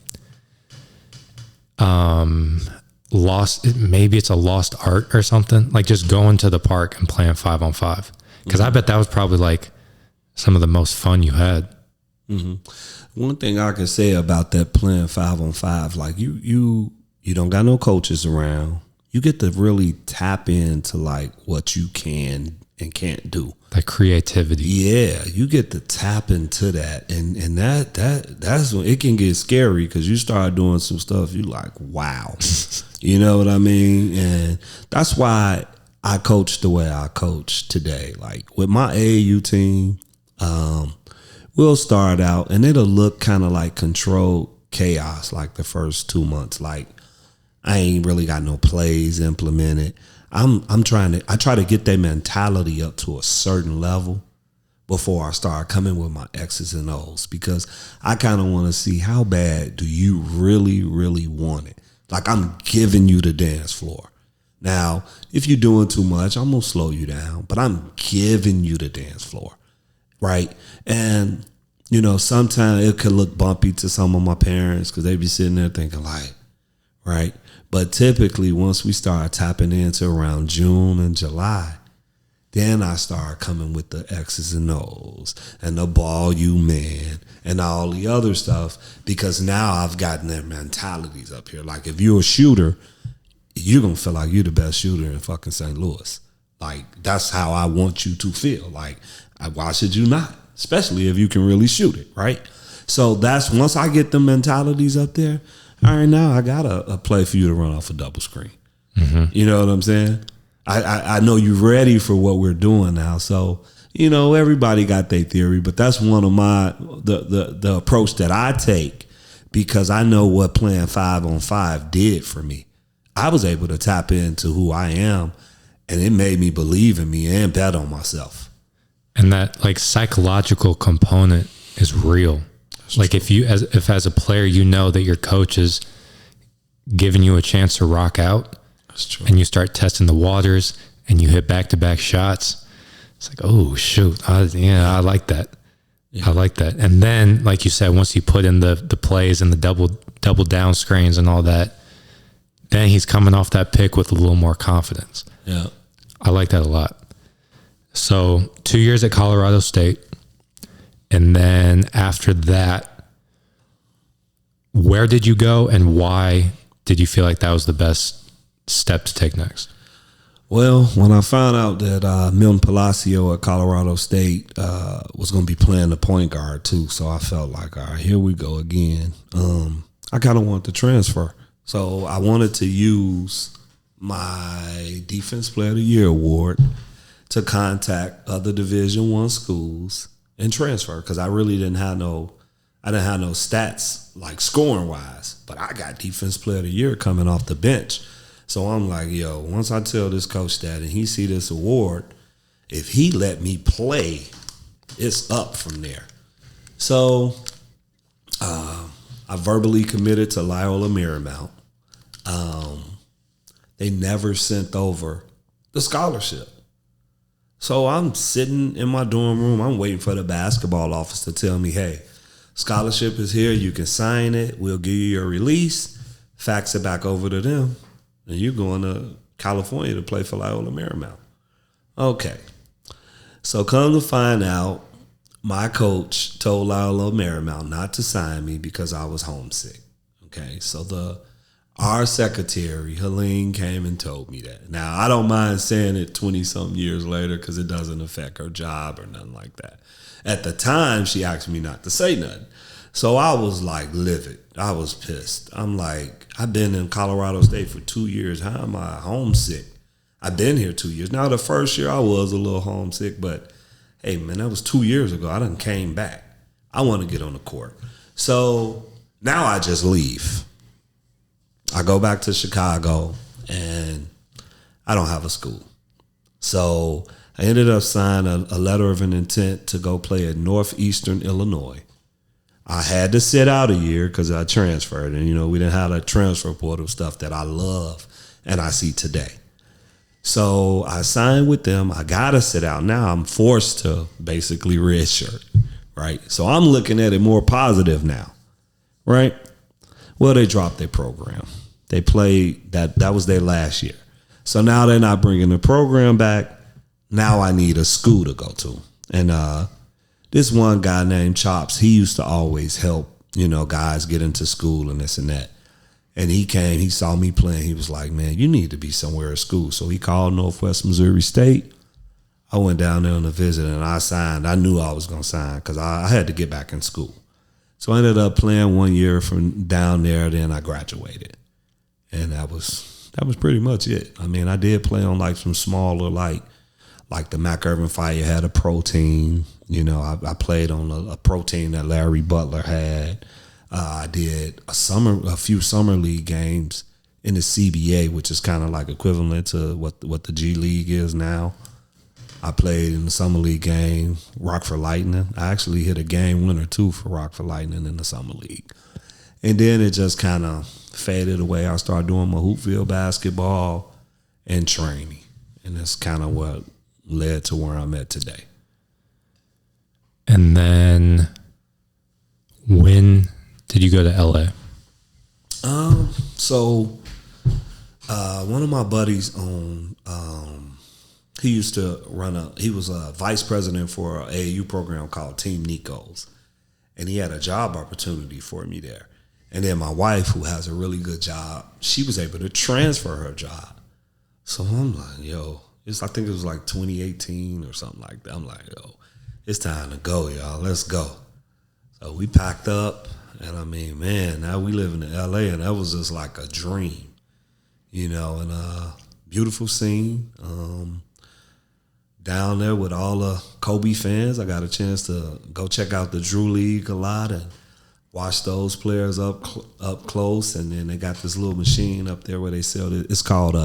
maybe it's a lost art or something, like just going to the park and playing 5-on-5. Because I bet that was probably like some of the most fun you had. Mm-hmm. One thing I can say about that playing 5-on-5, like you don't got no coaches around. You get to really tap into like what you can and can't do. That creativity. Yeah, you get to tap into that, and that's when it can get scary, because you start doing some stuff you like, wow. You know what I mean? And that's why I coach the way I coach today. Like with my AAU team, we'll start out and it'll look kind of like controlled chaos like the first 2 months. Like, I ain't really got no plays implemented. I try to get their mentality up to a certain level before I start coming with my X's and O's, because I kind of want to see how bad do you really, really want it. Like, I'm giving you the dance floor. Now, if you're doing too much, I'm going to slow you down, but I'm giving you the dance floor, right? And, you know, sometimes it could look bumpy to some of my parents because they be sitting there thinking like, right? But typically, once we start tapping into around June and July, then I start coming with the X's and O's and the ball you man and all the other stuff, because now I've gotten their mentalities up here. Like, if you're a shooter, you're going to feel like you're the best shooter in fucking St. Louis. Like, that's how I want you to feel. Like, why should you not? Especially if you can really shoot it, right? So that's, once I get the mentalities up there, all right, now I got a play for you to run off a double screen. Mm-hmm. You know what I'm saying? I know you're ready for what we're doing now. So, you know, everybody got their theory, but that's one of the approach that I take, because I know what playing 5-on-5 did for me. I was able to tap into who I am, and it made me believe in me and bet on myself. And that like psychological component is real. That's like true. If as a player, you know that your coach is giving you a chance to rock out, that's true, and you start testing the waters and you hit back-to-back shots, it's like, oh shoot, I like that. Yeah. I like that. And then, like you said, once you put in the plays and the double down screens and all that, then he's coming off that pick with a little more confidence. Yeah, I like that a lot. So 2 years at Colorado State. And then after that, where did you go and why did you feel like that was the best step to take next? Well, when I found out that Milton Palacio at Colorado State was going to be playing the point guard too, so I felt like, all right, here we go again. I kind of wanted to transfer. So I wanted to use my Defense Player of the Year award to contact other Division I schools and transfer, because I really didn't have no stats like scoring wise, but I got Defense Player of the Year coming off the bench. So I'm like, yo, once I tell this coach that and he see this award, if he let me play, it's up from there. So I verbally committed to Loyola Marymount. They never sent over the scholarship. So I'm sitting in my dorm room. I'm waiting for the basketball office to tell me, hey, scholarship is here. You can sign it. We'll give you your release. Fax it back over to them. And you're going to California to play for Loyola Marymount. Okay. So come to find out, my coach told Loyola Marymount not to sign me because I was homesick. Okay. So our secretary, Helene, came and told me that. Now, I don't mind saying it 20-something years later because it doesn't affect her job or nothing like that. At the time, she asked me not to say nothing. So I was like livid. I was pissed. I'm like, I've been in Colorado State for 2 years. How am I homesick? I've been here 2 years. Now, the first year I was a little homesick, but hey, man, that was 2 years ago. I done came back. I want to get on the court. So now I just leave. I go back to Chicago, and I don't have a school. So I ended up signing a letter of an intent to go play at Northeastern Illinois. I had to sit out a year because I transferred, and, you know, we didn't have that transfer portal stuff that I love and I see today. So I signed with them. I got to sit out. Now I'm forced to basically redshirt, right? So I'm looking at it more positive now, right? Well, they dropped their program. They played that was their last year. So now they're not bringing the program back. Now I need a school to go to. And this one guy named Chops, he used to always help, you know, guys get into school and this and that. And he came, he saw me playing. He was like, man, you need to be somewhere at school. So he called Northwest Missouri State. I went down there on a visit and I signed. I knew I was going to sign because I had to get back in school. So I ended up playing 1 year from down there. Then I graduated. And that was pretty much it. I mean, I did play on like some smaller, like the Mac Irvin Fire had a pro team. You know, I played on a pro team that Larry Butler had. I did a few summer league games in the CBA, which is kind of like equivalent to what the G League is now. I played in the summer league game, Rockford Lightning. I actually hit a game winner too for Rockford Lightning in the summer league. And then it just kind of faded away. I started doing my Hoopville basketball and training. And that's kind of what led to where I'm at today. And then when did you go to LA? So one of my buddies he used to he was a vice president for an AAU program called Team Nico's. And he had a job opportunity for me there. And then my wife, who has a really good job, she was able to transfer her job. So I'm like, yo, I think it was like 2018 or something like that. I'm like, yo, it's time to go, y'all. Let's go. So we packed up. And I mean, man, now we live in LA, and that was just like a dream, you know, and beautiful scene. Down there with all the Kobe fans, I got a chance to go check out the Drew League a lot and watch those players up close. And then they got this little machine up there where they sell it. It's called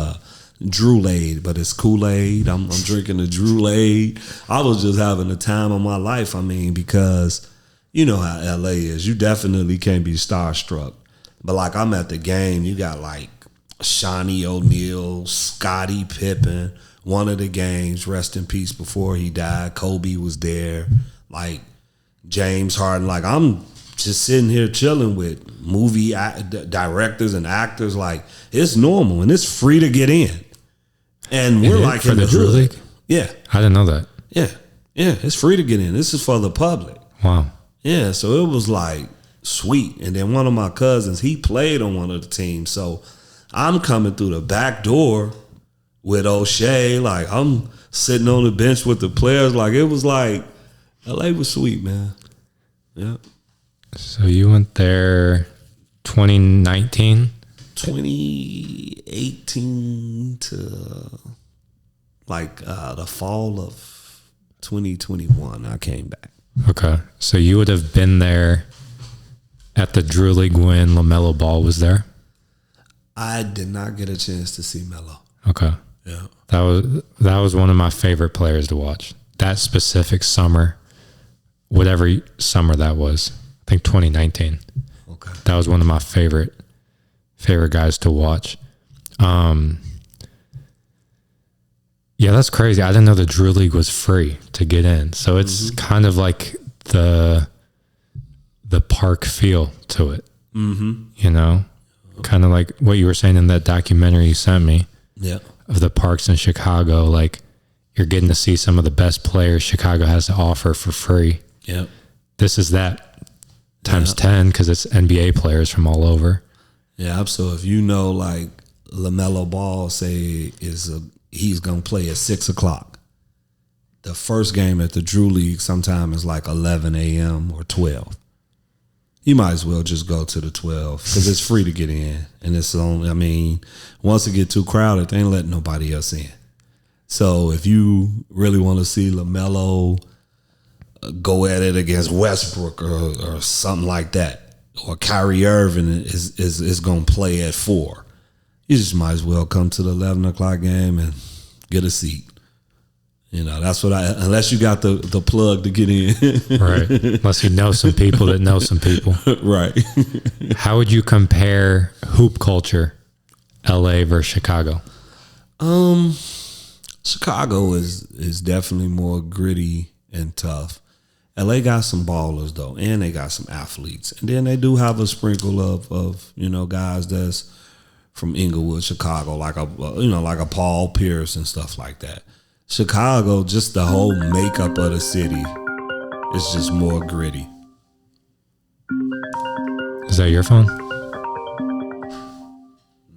Drew-Laid, but it's Kool-Aid. I'm drinking the Drew-Laid. I was just having the time of my life. I mean, because you know how LA is. You definitely can't be starstruck. But like I'm at the game, you got like Shawnee O'Neal, Scottie Pippen, one of the games, rest in peace before he died. Kobe was there, like James Harden. Like I'm just sitting here chilling with movie directors and actors. Like it's normal and it's free to get in. And we're like for in the Drew League? Yeah. I didn't know that. Yeah. Yeah, it's free to get in. This is for the public. Wow. Yeah, so it was like sweet. And then one of my cousins, he played on one of the teams. So I'm coming through the back door with O'Shea. Like I'm sitting on the bench with the players. Like it was like, LA was sweet, man. Yeah. So you went there 2019? 2018 to like the fall of 2021, I came back. Okay. So you would have been there at the Drew League when LaMelo Ball was there? I did not get a chance to see Melo. Okay. Yeah. That was one of my favorite players to watch. That specific summer, whatever summer that was, I think 2019. Okay. That was one of my favorite guys to watch. Yeah, that's crazy. I didn't know the Drew League was free to get in. So it's kind of like the park feel to it. Mm-hmm. You know? Kind of like what you were saying in that documentary you sent me. Yeah. Of the parks in Chicago. Like you're getting to see some of the best players Chicago has to offer for free. Yeah. This is that times 10 because it's NBA players from all over. Yeah, so if you know like LaMelo Ball say he's gonna play at 6:00. The first game at the Drew League sometime is like 11 a.m. or 12. You might as well just go to the 12 because it's free to get in, and it's only. I mean, once it get too crowded, they ain't letting nobody else in. So if you really want to see LaMelo go at it against Westbrook or something like that, or Kyrie Irving is going to play at 4, you just might as well come to the 11 o'clock game and get a seat. That's what unless you got the plug to get in. Right. Unless you know some people that know some people. Right. How would you compare hoop culture, LA versus Chicago? Chicago is definitely more gritty and tough. LA got some ballers though, and they got some athletes. And then they do have a sprinkle of guys that's from Inglewood, Chicago, like a Paul Pierce and stuff like that. Chicago, just the whole makeup of the city is just more gritty. Is that your phone?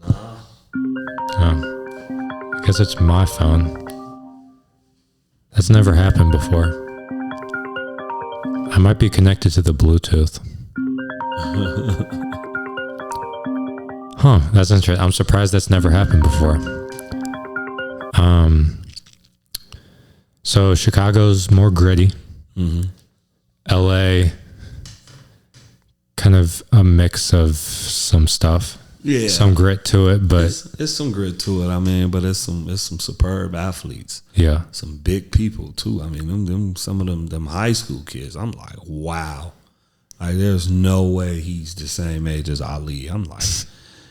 Nah. Oh. I guess it's my phone. That's never happened before. I might be connected to the Bluetooth. Huh, that's interesting. I'm surprised that's never happened before. So Chicago's more gritty. Mm-hmm. LA, kind of a mix of some stuff. Yeah, some grit to it, but it's some grit to it. I mean, but it's some superb athletes. Yeah, some big people too. I mean, them some of them high school kids. I'm like, wow, like there's no way he's the same age as Ali. I'm like,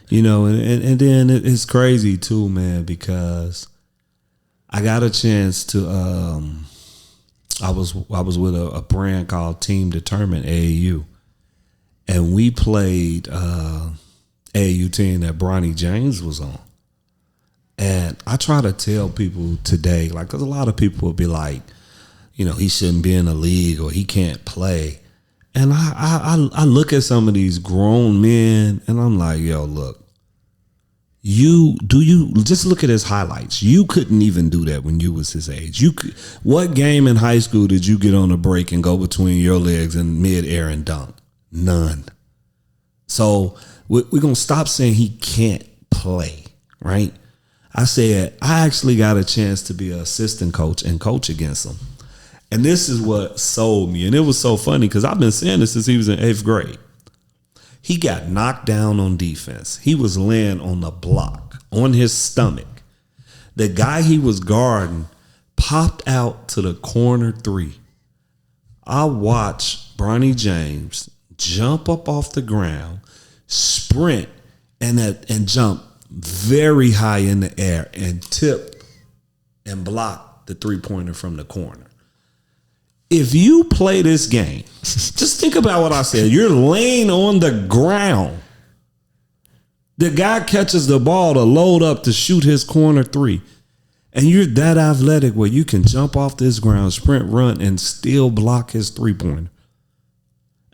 and then it's crazy too, man, because I got a chance to. I was with a brand called Team Determined AAU, and we played AAU team that Bronny James was on. And I try to tell people today, like, because a lot of people will be like, he shouldn't be in the league or he can't play. And I look at some of these grown men and I'm like, yo, look. You just look at his highlights. You couldn't even do that when you was his age. What game in high school did you get on a break and go between your legs and mid-air and dunk? None. So we're going to stop saying he can't play, right? I said, I actually got a chance to be an assistant coach and coach against him. And this is what sold me. And it was so funny because I've been saying this since he was in 8th grade. He got knocked down on defense. He was laying on the block, on his stomach. The guy he was guarding popped out to the corner 3. I watched Bronny James jump up off the ground, sprint, and jump very high in the air and tip and block the 3-pointer from the corner. If you play this game, just think about what I said. You're laying on the ground. The guy catches the ball to load up to shoot his corner 3. And you're that athletic where you can jump off this ground, sprint, run, and still block his 3-pointer.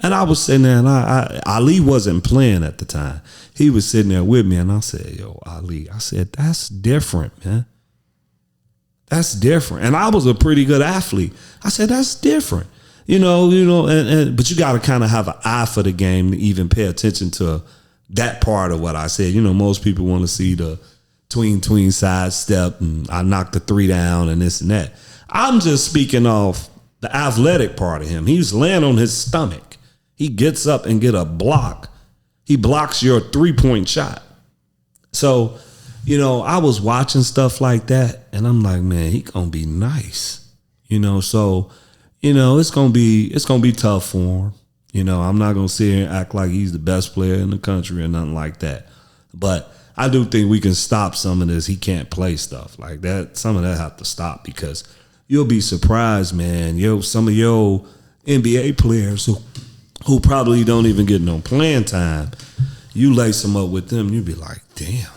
And I was sitting there, and Ali wasn't playing at the time. He was sitting there with me, and I said, yo, Ali, I said, that's different, man. That's different. And I was a pretty good athlete. I said, that's different. But you got to kind of have an eye for the game to even pay attention to that part of what I said. Most people want to see the tween side step and I knocked the 3 down and this and that. I'm just speaking off the athletic part of him. He was laying on his stomach. He gets up and get a block. He blocks your 3-point shot. So, I was watching stuff like that and I'm like, man, he gonna be nice. So, it's gonna be tough for him. I'm not gonna sit here and act like he's the best player in the country or nothing like that. But I do think we can stop some of this he can't play stuff like that. Some of that have to stop because you'll be surprised, man. Some of your NBA players who probably don't even get no playing time, you lace them up with them, you'd be like, damn.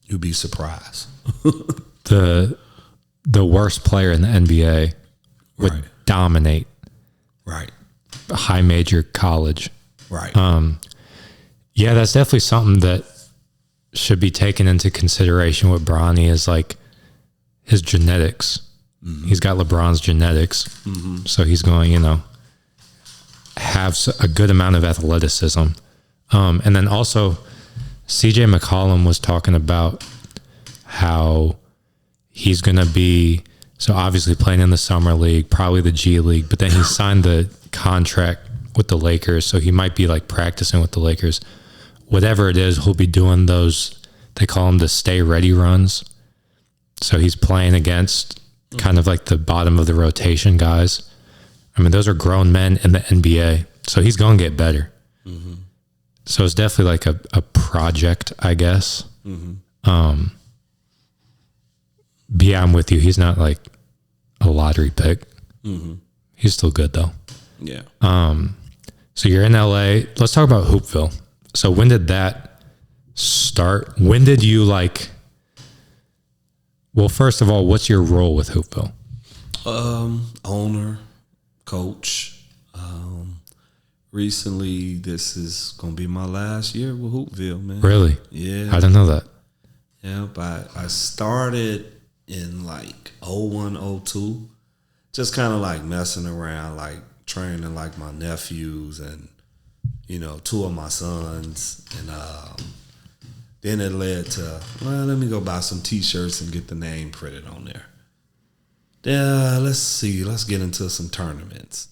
You'd be surprised. The worst player in the NBA would dominate. Right. High major college. Right. Yeah, that's definitely something that should be taken into consideration with Bronny is like his genetics. Mm-hmm. He's got LeBron's genetics. Mm-hmm. So he's going, have a good amount of athleticism. And then also CJ McCollum was talking about how he's going to be, so obviously playing in the summer league, probably the G League, but then he signed the contract with the Lakers, so he might be like practicing with the Lakers. Whatever it is, he'll be doing those, they call them the stay ready runs. So he's playing against kind of like the bottom of the rotation guys. I mean, those are grown men in the NBA, so he's going to get better. Mm-hmm. So it's definitely like a project, I guess. Mm-hmm. But yeah, I'm with you. He's not like a lottery pick. Mm-hmm. He's still good though. Yeah. So you're in LA. Let's talk about Hoopville. So when did that start? When did you like, well, first of all, what's your role with Hoopville? Owner, coach. Recently, this is going to be my last year with Hoopville, man. Really? Yeah. I didn't know that. Yeah, but I started in like 01, 02, just kind of like messing around, like training like my nephews and, you know, 2 of my sons. And then it led to, well, let me go buy some T-shirts and get the name printed on there. Yeah, let's get into some tournaments.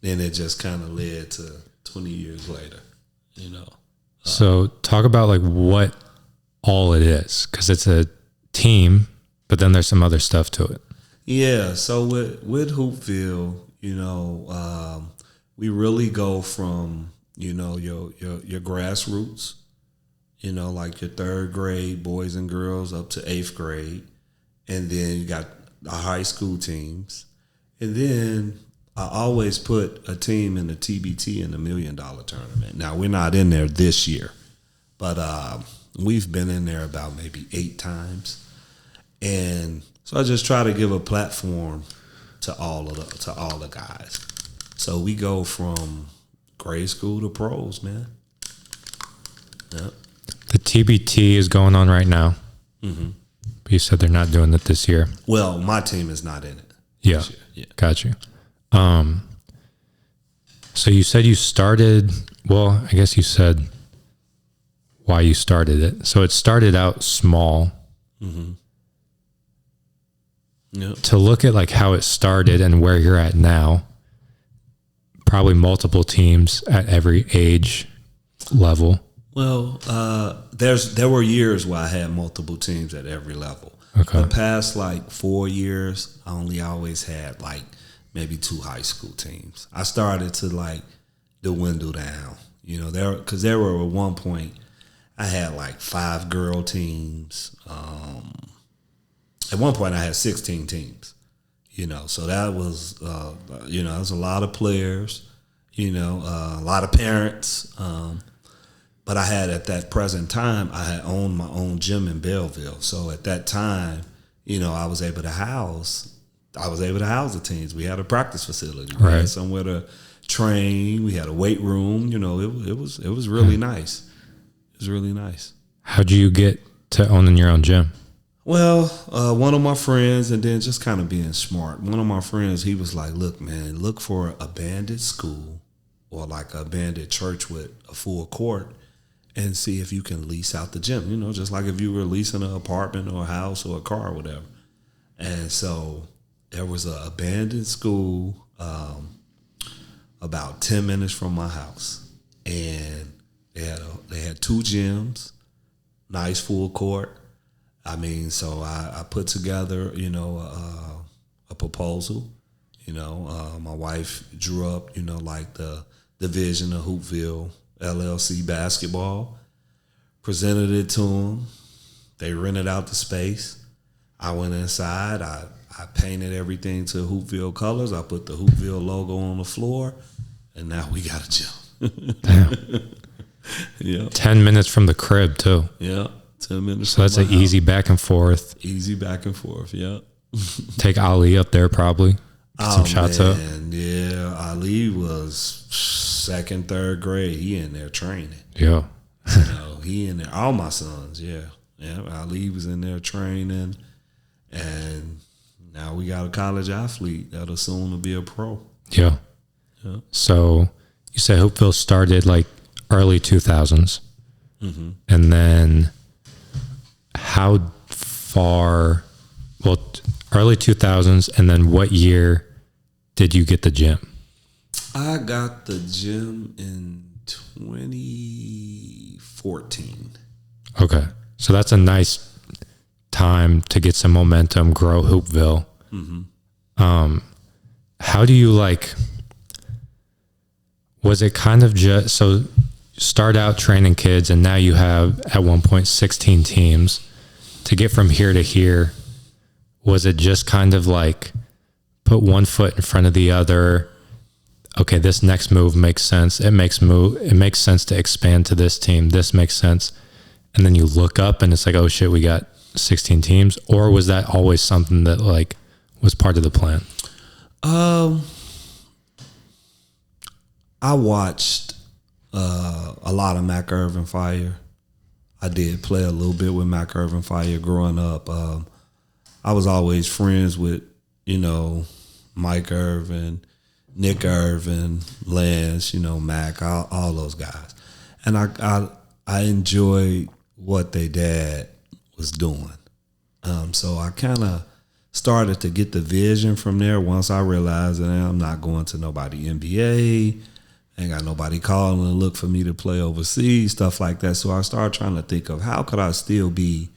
Then it just kind of led to 20 years later, you know. So talk about like what all it is, because it's a team, but then there's some other stuff to it. Yeah, so with Hoopville, you know, we really go from, you know, your grassroots, you know, like your 3rd grade boys and girls up to 8th grade, and then you got the high school teams, and then I always put a team in the TBT in the $1 Million tournament. Now, we're not in there this year, but we've been in there about maybe 8 times. And so I just try to give a platform to all the guys. So we go from grade school to pros, man. Yep. The TBT is going on right now. Mm-hmm. But you said they're not doing it this year. Well, my team is not in it. Yeah. This year. Yeah. Got you. So you said you started, well, I guess you said why you started it. So it started out small. Mm-hmm. Yep. To look at like how it started and where you're at now, probably multiple teams at every age level. Well, there were years where I had multiple teams at every level. Okay. The past like 4 years, I only always had like maybe 2 high school teams. I started to like dwindle down, you know, because there were at one point I had like 5 girl teams. At one point I had 16 teams, you know, so that was, you know, that was a lot of players, you know, a lot of parents. But I had at that present time, I had owned my own gym in Belleville. So at that time, you know, I was able to house the teams. We had a practice facility. We had somewhere to train. We had a weight room. You know, it was really nice. It was really nice. How'd you get to owning your own gym? Well, one of my friends, and then just kind of being smart. One of my friends, he was like, "Look, man, look for an abandoned school or like an abandoned church with a full court, and see if you can lease out the gym. You know, just like if you were leasing an apartment or a house or a car or whatever." And so there was an abandoned school about 10 minutes from my house, and they had 2 gyms, nice full court. I mean, so I put together, you know, a proposal. You know, my wife drew up, you know, like the vision of Hoopville LLC basketball, presented it to them. They rented out the space. I went inside. I painted everything to Hoopville colors. I put the Hoopville logo on the floor, and now we got a gym. Damn. Yeah. 10 minutes from the crib too. Yeah. 10 minutes. So that's an easy back and forth. Easy back and forth. Yeah. Take Ali up there probably. Get some shots up. Yeah. Ali was 2nd, 3rd grade. He in there training. Yeah. You know, he in there. All my sons. Yeah. Yeah. Ali was in there training, and now we got a college athlete that'll soon be a pro. Yeah. Yeah. So you said Hoopville started like early 2000s. Mm-hmm. And then how far well, early 2000s, and then what year did you get the gym? I got the gym in 2014. Okay. So that's a nice time to get some momentum, grow Hoopville. How do you was it kind of just, so start out training kids and now you have at one point 16 teams to get from here to here? Was it just kind of put one foot in front of the other? Okay, this next move makes sense. It makes sense to expand to this team. This makes sense. And then you look up and it's oh shit, we got 16 teams. Or was that always something that was part of the plan? I watched a lot of Mac Irvin Fire. I did play a little bit with Mac Irvin Fire growing up. I was always friends with, Mike Irvin, Nick Irvin, Lance, Mac, all those guys. And I enjoyed what they dad was doing. So I kind of started to get the vision from there once I realized that I'm not going to nobody NBA. Ain't got nobody calling and look for me to play overseas, stuff like that. So I started trying to think of how could I still be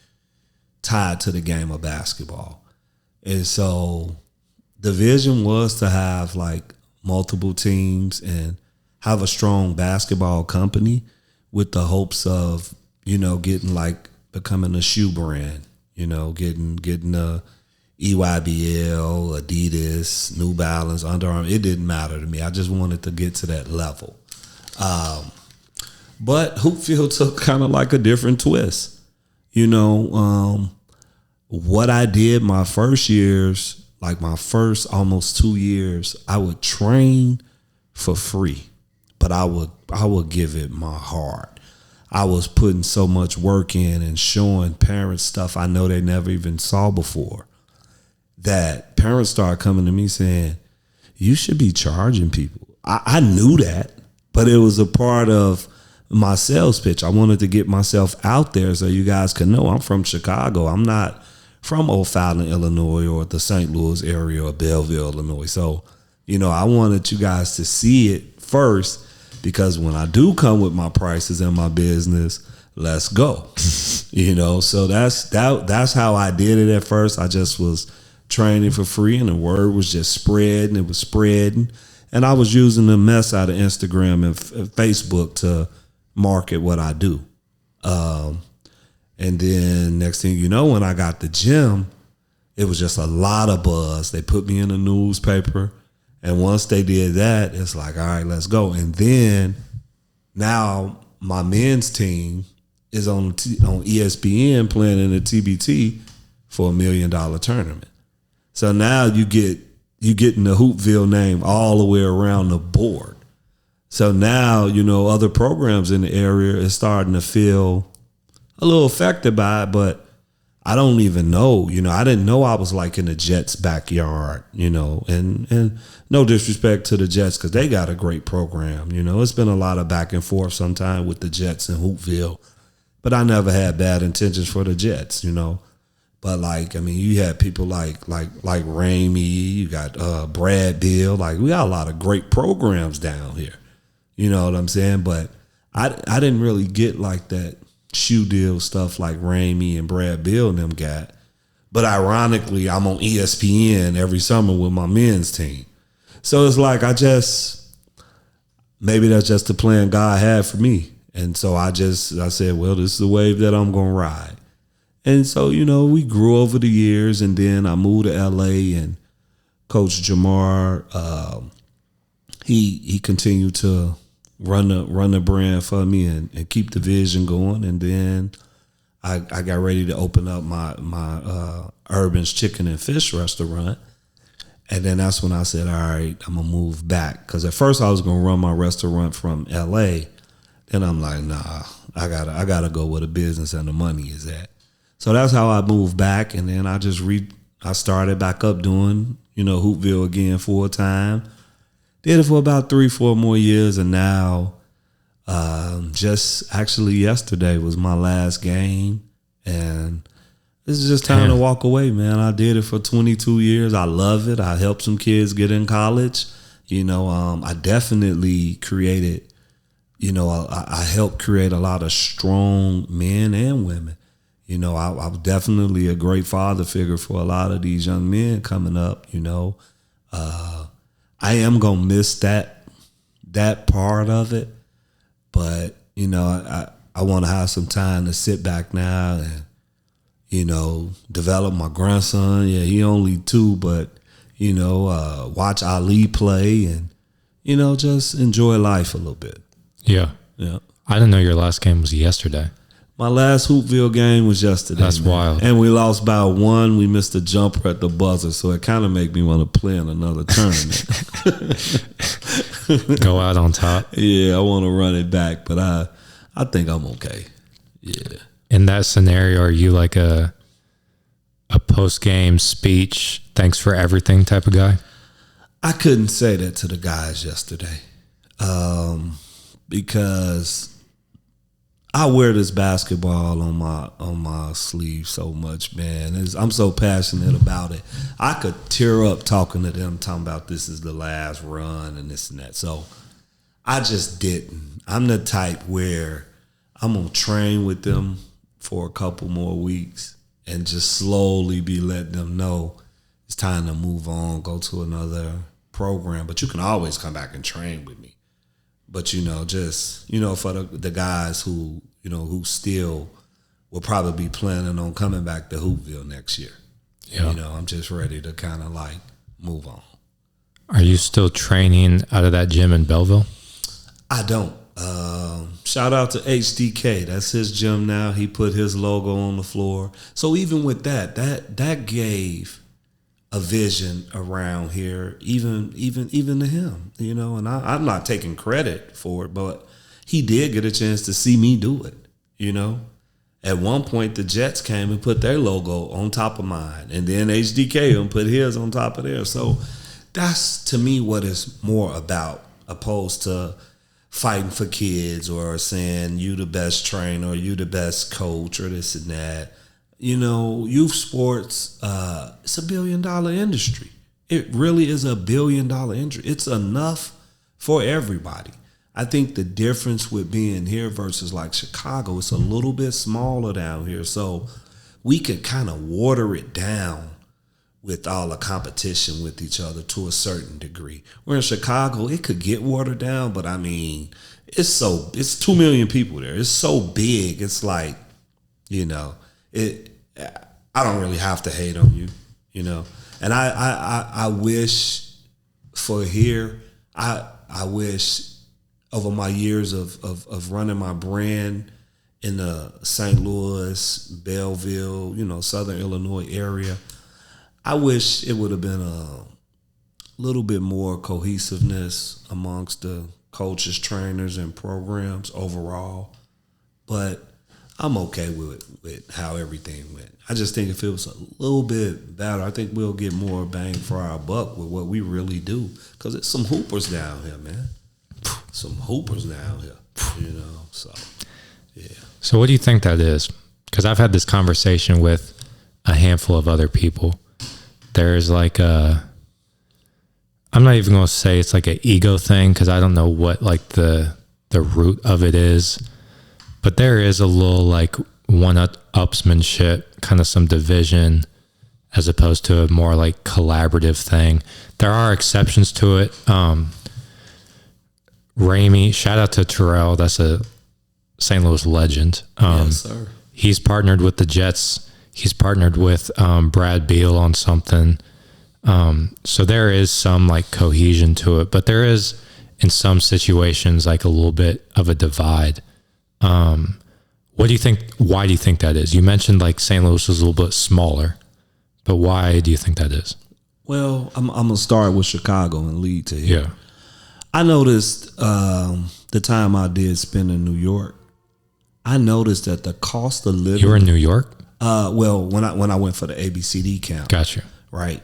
tied to the game of basketball. And so the vision was to have multiple teams and have a strong basketball company with the hopes of, getting becoming a shoe brand, getting a EYBL, Adidas, New Balance, Under Armour. It didn't matter to me. I just wanted to get to that level. But Hoopville took kind of a different twist. What I did my first years, my first almost 2 years, I would train for free, but I would give it my heart. I was putting so much work in and showing parents stuff I know they never even saw before, that parents started coming to me saying, you should be charging people. I knew that, but it was a part of my sales pitch. I wanted to get myself out there so you guys can know I'm from Chicago. I'm not from O'Fallon, Illinois, or the St. Louis area or Belleville, Illinois. So, I wanted you guys to see it first, because when I do come with my prices and my business, let's go. So that's how I did it at first. I just was training for free, and the word was just spreading. It was spreading. And I was using the mess out of Instagram and Facebook to market what I do. And then next thing you know, when I got the gym, it was just a lot of buzz. They put me in the newspaper. And once they did that, it's all right, let's go. And then now my men's team is on ESPN playing in the TBT for $1 million tournament. So now you getting the Hoopville name all the way around the board. So now, other programs in the area is starting to feel a little affected by it, but I don't even know. I didn't know I was in the Jets' backyard, and no disrespect to the Jets because they got a great program. It's been a lot of back and forth sometime with the Jets and Hoopville, but I never had bad intentions for the Jets, But you had people like Ramey, you got Brad Bill, we got a lot of great programs down here. You know what I'm saying? But I didn't really get that shoe deal stuff like Ramey and Brad Bill and them got. But ironically, I'm on ESPN every summer with my men's team. So it's maybe that's just the plan God had for me. And so I said, well, this is the wave that I'm going to ride. And so, we grew over the years, and then I moved to LA, and Coach Jamar, he continued to run the brand for me and keep the vision going. And then I got ready to open up my Urban's Chicken and Fish restaurant. And then that's when I said, all right, I'm going to move back. Because at first I was going to run my restaurant from LA. Then I'm like, nah, I gotta go where the business and the money is at. So that's how I moved back. And then I started back up doing, Hoopville again full time. Did it for about 3-4 more years. And now just actually yesterday was my last game. And This is just time to walk away, man. I did it for 22 years. I love it. I helped some kids get in college. I definitely created, I helped create a lot of strong men and women. I was definitely a great father figure for a lot of these young men coming up, I am going to miss that part of it. But, I want to have some time to sit back now and, develop my grandson. Yeah, he only 2, but, watch Ali play and, just enjoy life a little bit. Yeah. Yeah. I didn't know your last game was yesterday. My last Hoopville game was yesterday. That's wild. And we lost by 1. We missed a jumper at the buzzer, so it kind of made me want to play in another tournament. Go out on top. Yeah, I want to run it back, but I think I'm okay. Yeah. In that scenario, are you like a post-game speech, thanks for everything type of guy? I couldn't say that to the guys yesterday because I wear this basketball on my sleeve so much, man. I'm so passionate about it. I could tear up talking to them, talking about this is the last run and this and that. So I just didn't. I'm the type where I'm going to train with them for a couple more weeks and just slowly be letting them know it's time to move on, go to another program. But you can always come back and train with me. But, just, for the guys who still will probably be planning on coming back to Hoopville next year. Yeah. I'm just ready to kind of like move on. Are you still training out of that gym in Belleville? I don't. Shout out to HDK. That's his gym now. He put his logo on the floor. So even with that gave a vision around here, even to him, and I'm not taking credit for it, but he did get a chance to see me do it, At one point, the Jets came and put their logo on top of mine, and then HDK and put his on top of theirs. So that's, to me, what it's more about, opposed to fighting for kids or saying you the best trainer or you the best coach or this and that. Youth sports, it's $1 billion industry. It really is $1 billion industry. It's enough for everybody. I think the difference with being here versus like Chicago, it's a little bit smaller down here. So we could kind of water it down with all the competition with each other to a certain degree. Where in Chicago, it could get watered down, but I mean, it's 2 million people there. It's so big. It's like, I don't really have to hate on you, And I wish for here, I wish over my years of running my brand in the St. Louis, Belleville, Southern Illinois area, I wish it would have been a little bit more cohesiveness amongst the coaches, trainers, and programs overall. But I'm okay with how everything went. I just think if it was a little bit better, I think we'll get more bang for our buck with what we really do. Because it's some hoopers down here, man. Some hoopers down here, So, yeah. So what do you think that is? Because I've had this conversation with a handful of other people. There's like I'm not even going to say it's like an ego thing because I don't know what like the root of it is. But there is a little like one-upsmanship, kind of some division as opposed to a more like collaborative thing. There are exceptions to it. Ramey, shout out to Terrell. That's a St. Louis legend. Yes, sir. He's partnered with the Jets. He's partnered with Brad Beal on something. So there is some like cohesion to it, but there is in some situations like a little bit of a divide. What do you think? Why do you think that is? You mentioned like St. Louis was a little bit smaller, but why do you think that is? Well, I'm gonna start with Chicago and lead to here. Yeah. I noticed the time I did spend in New York, I noticed that the cost of living. You were in New York? Well, when I went for the ABCD camp. Gotcha. Right.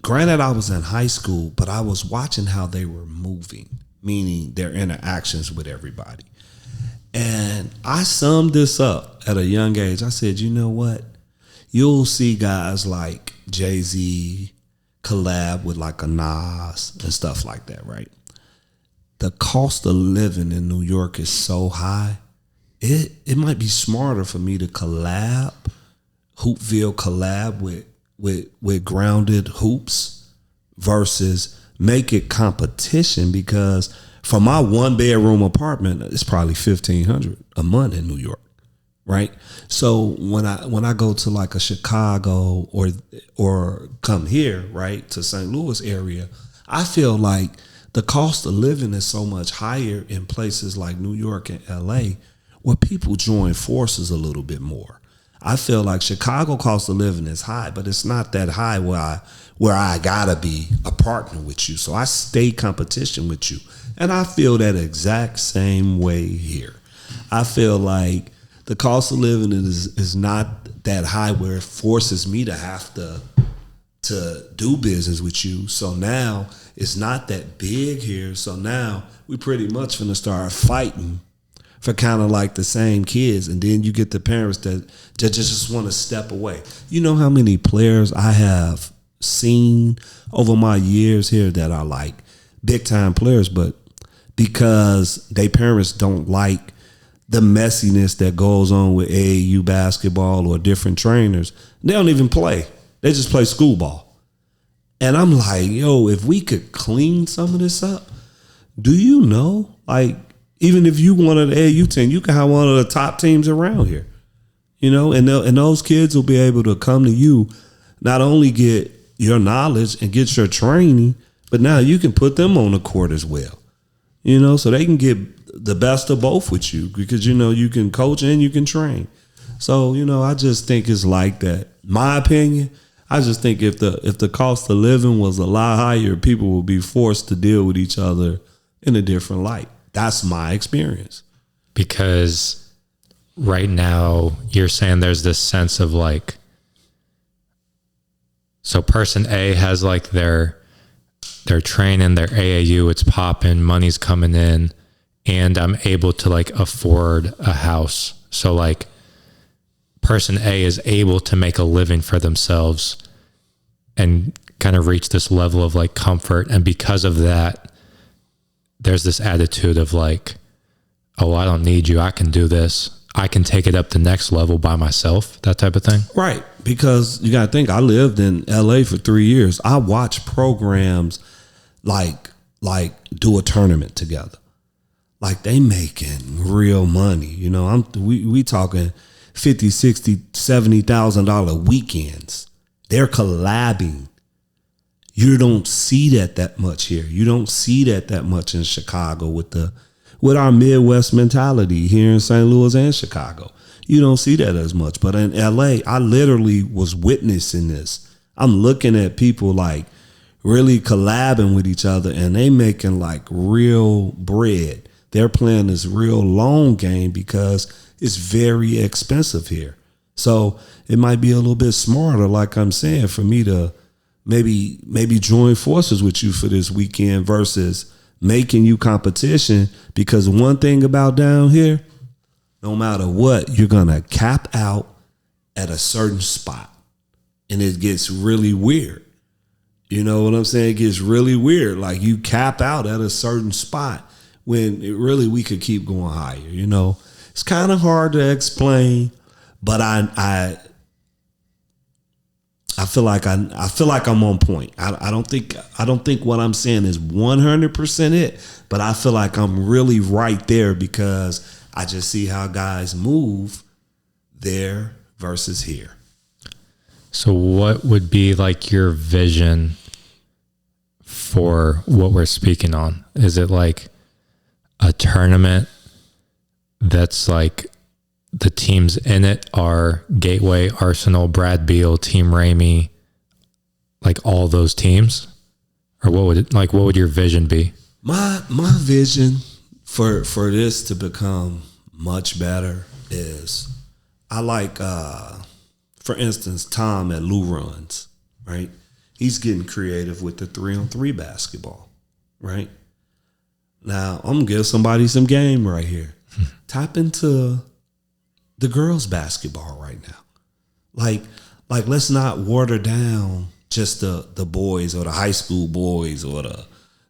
Granted, I was in high school, but I was watching how they were moving, meaning their interactions with everybody. And I summed this up at a young age. I said, you know what? you'll see guys like Jay-Z collab with like a Nas and stuff like that, right? The cost of living in New York is so high. It might be smarter for me to Hoopville collab with Grounded Hoops versus make it competition, because for my 1-bedroom apartment, it's probably $1,500 a month in New York, right? So when I go to like a Chicago or come here, right, to St. Louis area, I feel like the cost of living is so much higher in places like New York and LA, where people join forces a little bit more. I feel like Chicago cost of living is high, but it's not that high where I gotta be a partner with you. So I stay competition with you. And I feel that exact same way here. I feel like the cost of living is not that high where it forces me to have to do business with you. So now it's not that big here. So now we pretty much finna start fighting for kind of like the same kids. And then you get the parents that just want to step away. You know how many players I have seen over my years here that are like big time players, but because they parents don't like the messiness that goes on with AAU basketball or different trainers, they don't even play. They just play school ball. And I'm like, yo, if we could clean some of this up, do you know, like, even if you wanted an AAU team, you can have one of the top teams around here, you know, and those kids will be able to come to you, not only get your knowledge and get your training, but now you can put them on the court as well, you know, so they can get the best of both with you, because, you know, you can coach and you can train. So, you know, I just think it's like that. My opinion, I just think if the cost of living was a lot higher, people would be forced to deal with each other in a different light. That's my experience. Because right now you're saying there's this sense of like, so person A has like their training, their AAU, it's popping, money's coming in, and I'm able to like afford a house. So like person A is able to make a living for themselves and kind of reach this level of like comfort. And because of that, there's this attitude of like, oh, I don't need you. I can do this. I can take it up the next level by myself, that type of thing. Right. Because you got to think, I lived in LA for 3 years. I watched programs like do a tournament together. Like they making real money. You know, we talking $50,000, $60,000, $70,000 weekends. They're collabing. You don't see that much here. You don't see that much in Chicago with our Midwest mentality here in St. Louis and Chicago. You don't see that as much. But in LA, I literally was witnessing this. I'm looking at people like really collabing with each other, and they making like real bread. They're playing this real long game because it's very expensive here. So it might be a little bit smarter, like I'm saying, for me to maybe join forces with you for this weekend versus making you competition. Because one thing about down here, no matter what, you're going to cap out at a certain spot. And it gets really weird. You know what I'm saying? It gets really weird. Like you cap out at a certain spot when we could keep going higher. You know, it's kind of hard to explain, but I feel like I'm on point. I don't think what I'm saying is 100% it, but I feel like I'm really right there because I just see how guys move there versus here. So what would be like your vision for what we're speaking on? Is it like a tournament that's like the teams in it are Gateway, Arsenal, Brad Beal, Team Ramey, like all those teams? Or what would your vision be? My vision for this to become much better is I like for instance, Tom at Lou Runs, right? He's getting creative with the 3-on-3 basketball, right? Now, I'm going to give somebody some game right here. Tap into the girls' basketball right now. Like, like, let's not water down just the boys or the high school boys or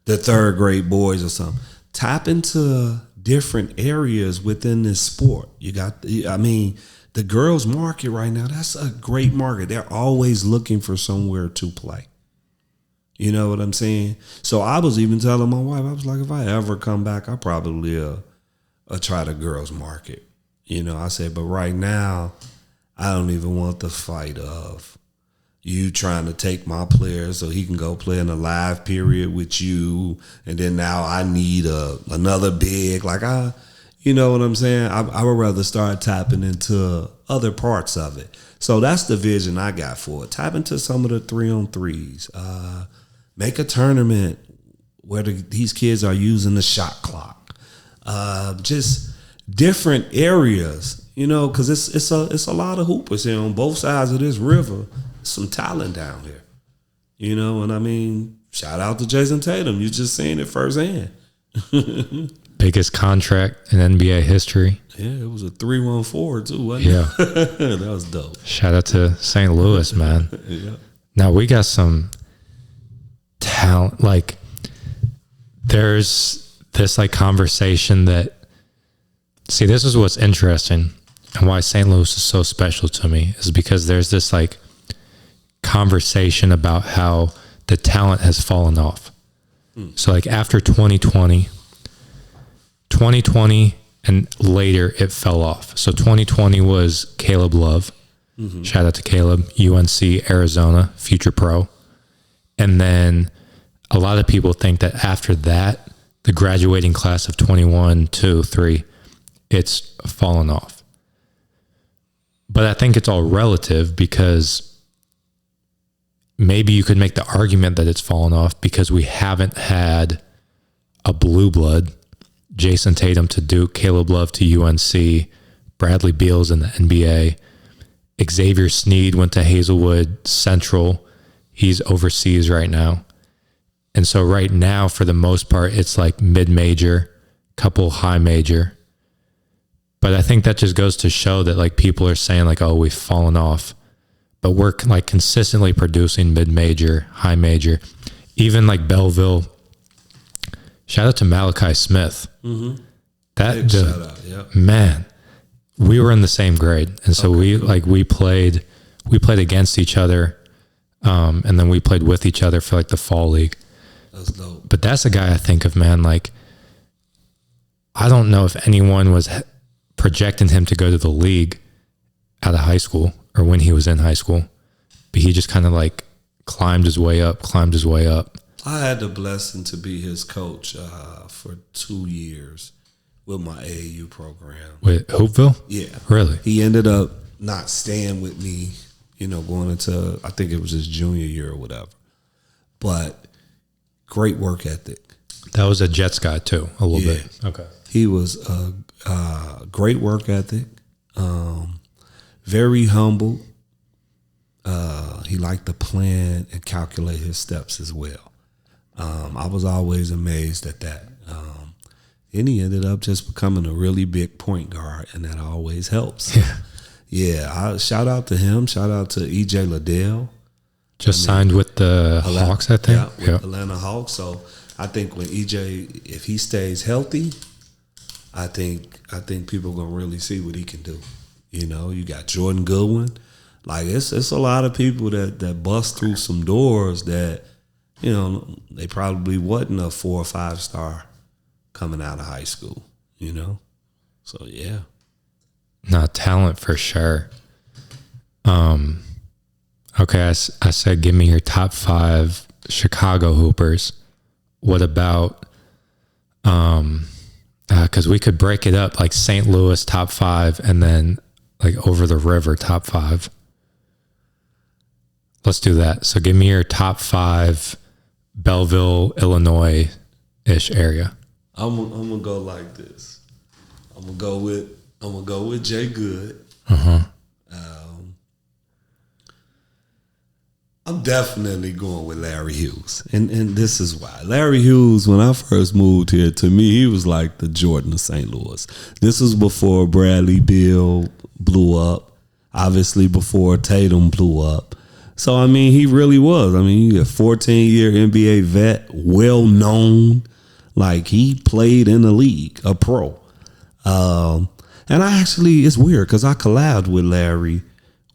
the third grade boys or something. Tap into different areas within this sport. You got, I mean, the girls market right now, that's a great market. They're always looking for somewhere to play. You know what I'm saying? So I was even telling my wife, I was like, if I ever come back, I probably try the girls market. You know, I said, but right now, I don't even want the fight of you trying to take my player so he can go play in a live period with you, and then now I need another big. Like, you know what I'm saying? I would rather start tapping into other parts of it. So that's the vision I got for it. Tap into some of the 3-on-3s. Make a tournament where these kids are using the shot clock. Just different areas, you know, because it's a lot of hoopers here on both sides of this river. Some talent down here, you know, and I mean, shout out to Jason Tatum. You just seen it firsthand. Biggest contract in NBA history. Yeah, it was a 3-1-4 too, wasn't it? Yeah. That was dope. Shout out to St. Louis, man. Yeah. Now we got some talent. Like, there's this like conversation that, see, this is what's interesting and why St. Louis is so special to me, is because there's this like conversation about how the talent has fallen off. So like after 2020 and later it fell off. So 2020 was Caleb Love. Mm-hmm. Shout out to Caleb, UNC, Arizona, future pro. And then a lot of people think that after that, the graduating class of 21, 2, 3, it's fallen off. But I think it's all relative, because maybe you could make the argument that it's fallen off because we haven't had a blue blood. Jason Tatum to Duke, Caleb Love to UNC, Bradley Beal's in the NBA, Xavier Sneed went to Hazelwood Central. He's overseas right now. And so right now, for the most part, it's like mid-major, couple high major. But I think that just goes to show that like people are saying like, oh, we've fallen off. But we're like consistently producing mid-major, high major. Even like Belleville. Shout out to Malachi Smith. Mm-hmm. That shout out, yeah. Man, we were in the same grade, and so we played against each other, and then we played with each other for like the fall league. That's dope. But that's a guy I think of, man. Like, I don't know if anyone was projecting him to go to the league out of high school or when he was in high school, but he just kind of like climbed his way up. I had the blessing to be his coach for 2 years with my AAU program. With Hoopville? Yeah. Really? He ended up not staying with me, you know, going into, I think it was his junior year or whatever. But great work ethic. That was a Jets guy too, a little bit. Okay. He was a great work ethic, very humble. He liked to plan and calculate his steps as well. I was always amazed at that. And he ended up just becoming a really big point guard, and that always helps. Yeah. Shout out to him. Shout out to EJ Liddell. Signed with the Hawks, I think. Yeah, with Atlanta Hawks. So I think when EJ, if he stays healthy, I think people are gonna really see what he can do. You know, you got Jordan Goodwin. Like it's a lot of people that bust through some doors that, you know, they probably wasn't a 4 or 5 star coming out of high school, you know? So, yeah. Not talent for sure. Okay, I said give me your top 5 Chicago Hoopers. What about, because we could break it up like St. Louis top 5 and then like over the river top 5. Let's do that. So give me your top 5 Belleville, Illinois-ish area. I'm gonna go like this. I'm gonna go with Jay Good. I'm definitely going with Larry Hughes, and this is why. Larry Hughes, when I first moved here, to me he was like the Jordan of St. Louis. This was before Bradley Beal blew up. obviously before Tatum blew up. So, I mean, he really was. I mean, he's a 14-year NBA vet, well-known. Like, he played in the league, a pro. And I actually, it's weird because I collabed with Larry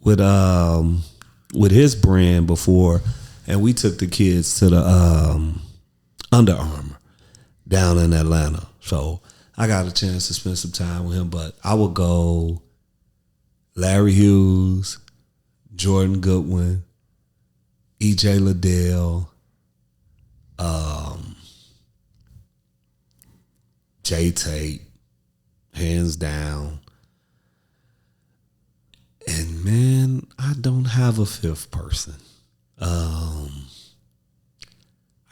with his brand before, and we took the kids to the Under Armour down in Atlanta. So I got a chance to spend some time with him, but I would go Larry Hughes, Jordan Goodwin, E.J. Liddell, Jay Tate, hands down. And man, I don't have a fifth person. I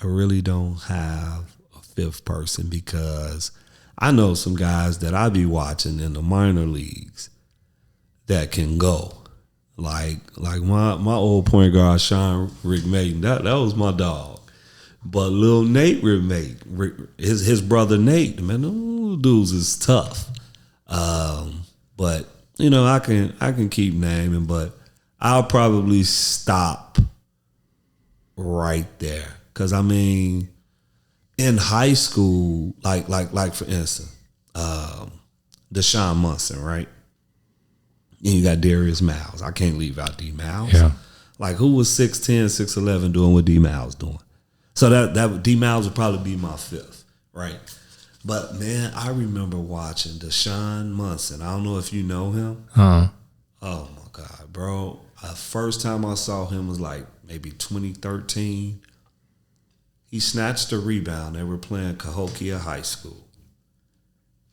really don't have a fifth person because I know some guys that I be watching in the minor leagues that can go. Like my old point guard, Sean Rick Maton, that was my dog. But little Nate Rick, his brother Nate, man, those dudes is tough. But you know, I can keep naming, but I'll probably stop right there. Cause I mean, in high school, like for instance, Deshaun Munson, right? And you got Darius Miles. I can't leave out D Miles. Yeah. Like who was 6'10", 6'11" doing what D Miles doing? So that D Miles would probably be my fifth, right? But man, I remember watching Deshaun Munson. I don't know if you know him. Uh-huh. Oh my God, bro. First time I saw him was like maybe 2013. He snatched a rebound. They were playing Cahokia High School.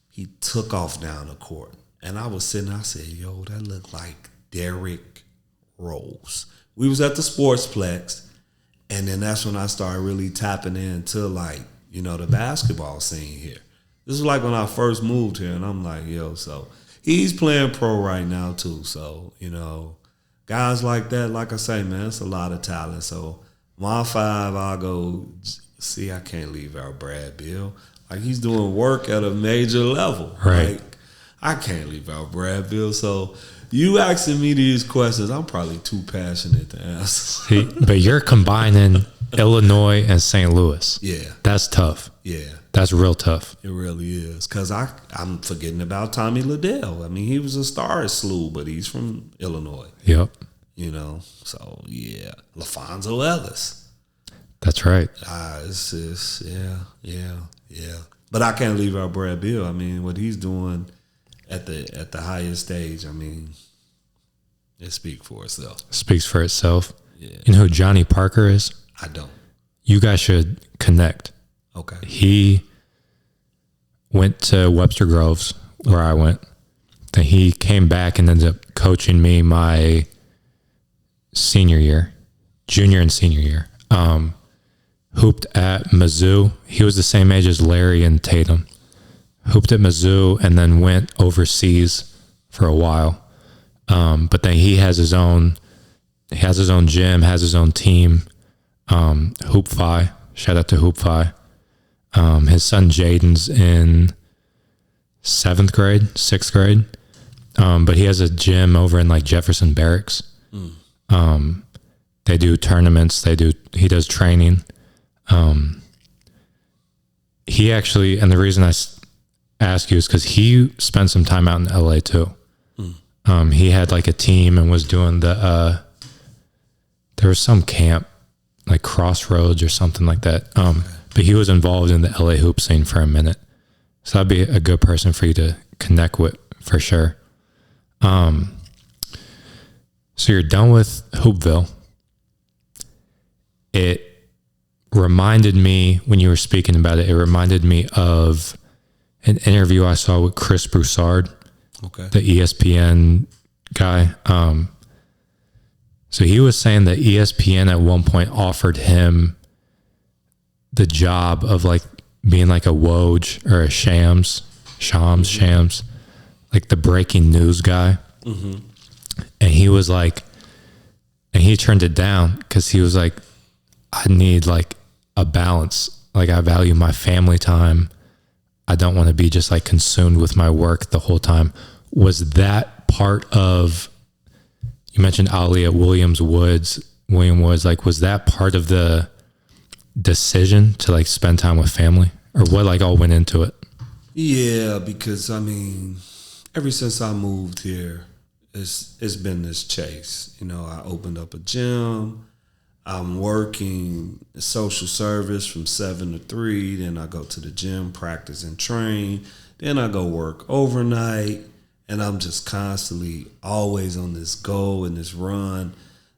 He took off down the court. And I was sitting, I said, yo, that looked like Derrick Rose. We was at the Sportsplex, and then that's when I started really tapping into, like, you know, the basketball scene here. This was like when I first moved here, and I'm like, yo, so he's playing pro right now too. So, you know, guys like that, like I say, man, it's a lot of talent. So my five, I'll go, see, I can't leave out Brad Beal. Like, he's doing work at a major level. Right. Like, I can't leave out Brad Beal. So you asking me these questions, I'm probably too passionate to answer. See, but you're combining Illinois and St. Louis. Yeah. That's tough. Yeah. That's real tough. It really is. Because I'm forgetting about Tommy Liddell. I mean, he was a star at SLU, but he's from Illinois. Yep. You know? So, yeah. LaFonso Ellis. That's right. It's just, yeah. But I can't leave out Brad Beal. I mean, what he's doing at the highest stage, I mean, it speaks for itself. Speaks for itself. Yeah. You know who Johnny Parker is? I don't. You guys should connect. Okay. He went to Webster Groves, where I went. Then he came back and ended up coaching me my junior and senior year. Hooped at Mizzou. He was the same age as Larry and Tatum. Hooped at Mizzou and then went overseas for a while. But then he has his own gym, has his own team. Hoopfi. Shout out to Hoopfi. His son Jaden's in 6th grade. But he has a gym over in like Jefferson Barracks. They do tournaments. He does training. He actually, and the reason I ask you is because he spent some time out in LA too. He had like a team and was doing there was some camp, like Crossroads or something like that. But he was involved in the LA hoop scene for a minute. So that'd be a good person for you to connect with for sure. So you're done with Hoopville. It reminded me, when you were speaking about it, it reminded me of an interview I saw with Chris Broussard, the ESPN guy. So he was saying that ESPN at one point offered him the job of like being like a Woj or a Shams, like the breaking news guy. Mm-hmm. And he was like, and he turned it down because he was like, I need like a balance. Like, I value my family time. I don't want to be just like consumed with my work the whole time. Was that part of you mentioned Ali at William Woods. Like, was that part of the decision to like spend time with family, or what like all went into it? Yeah, because I mean, ever since I moved here, it's been this chase. You know, I opened up a gym. I'm working social service from 7 to 3. Then I go to the gym, practice and train. Then I go work overnight. And I'm just constantly always on this go and this run.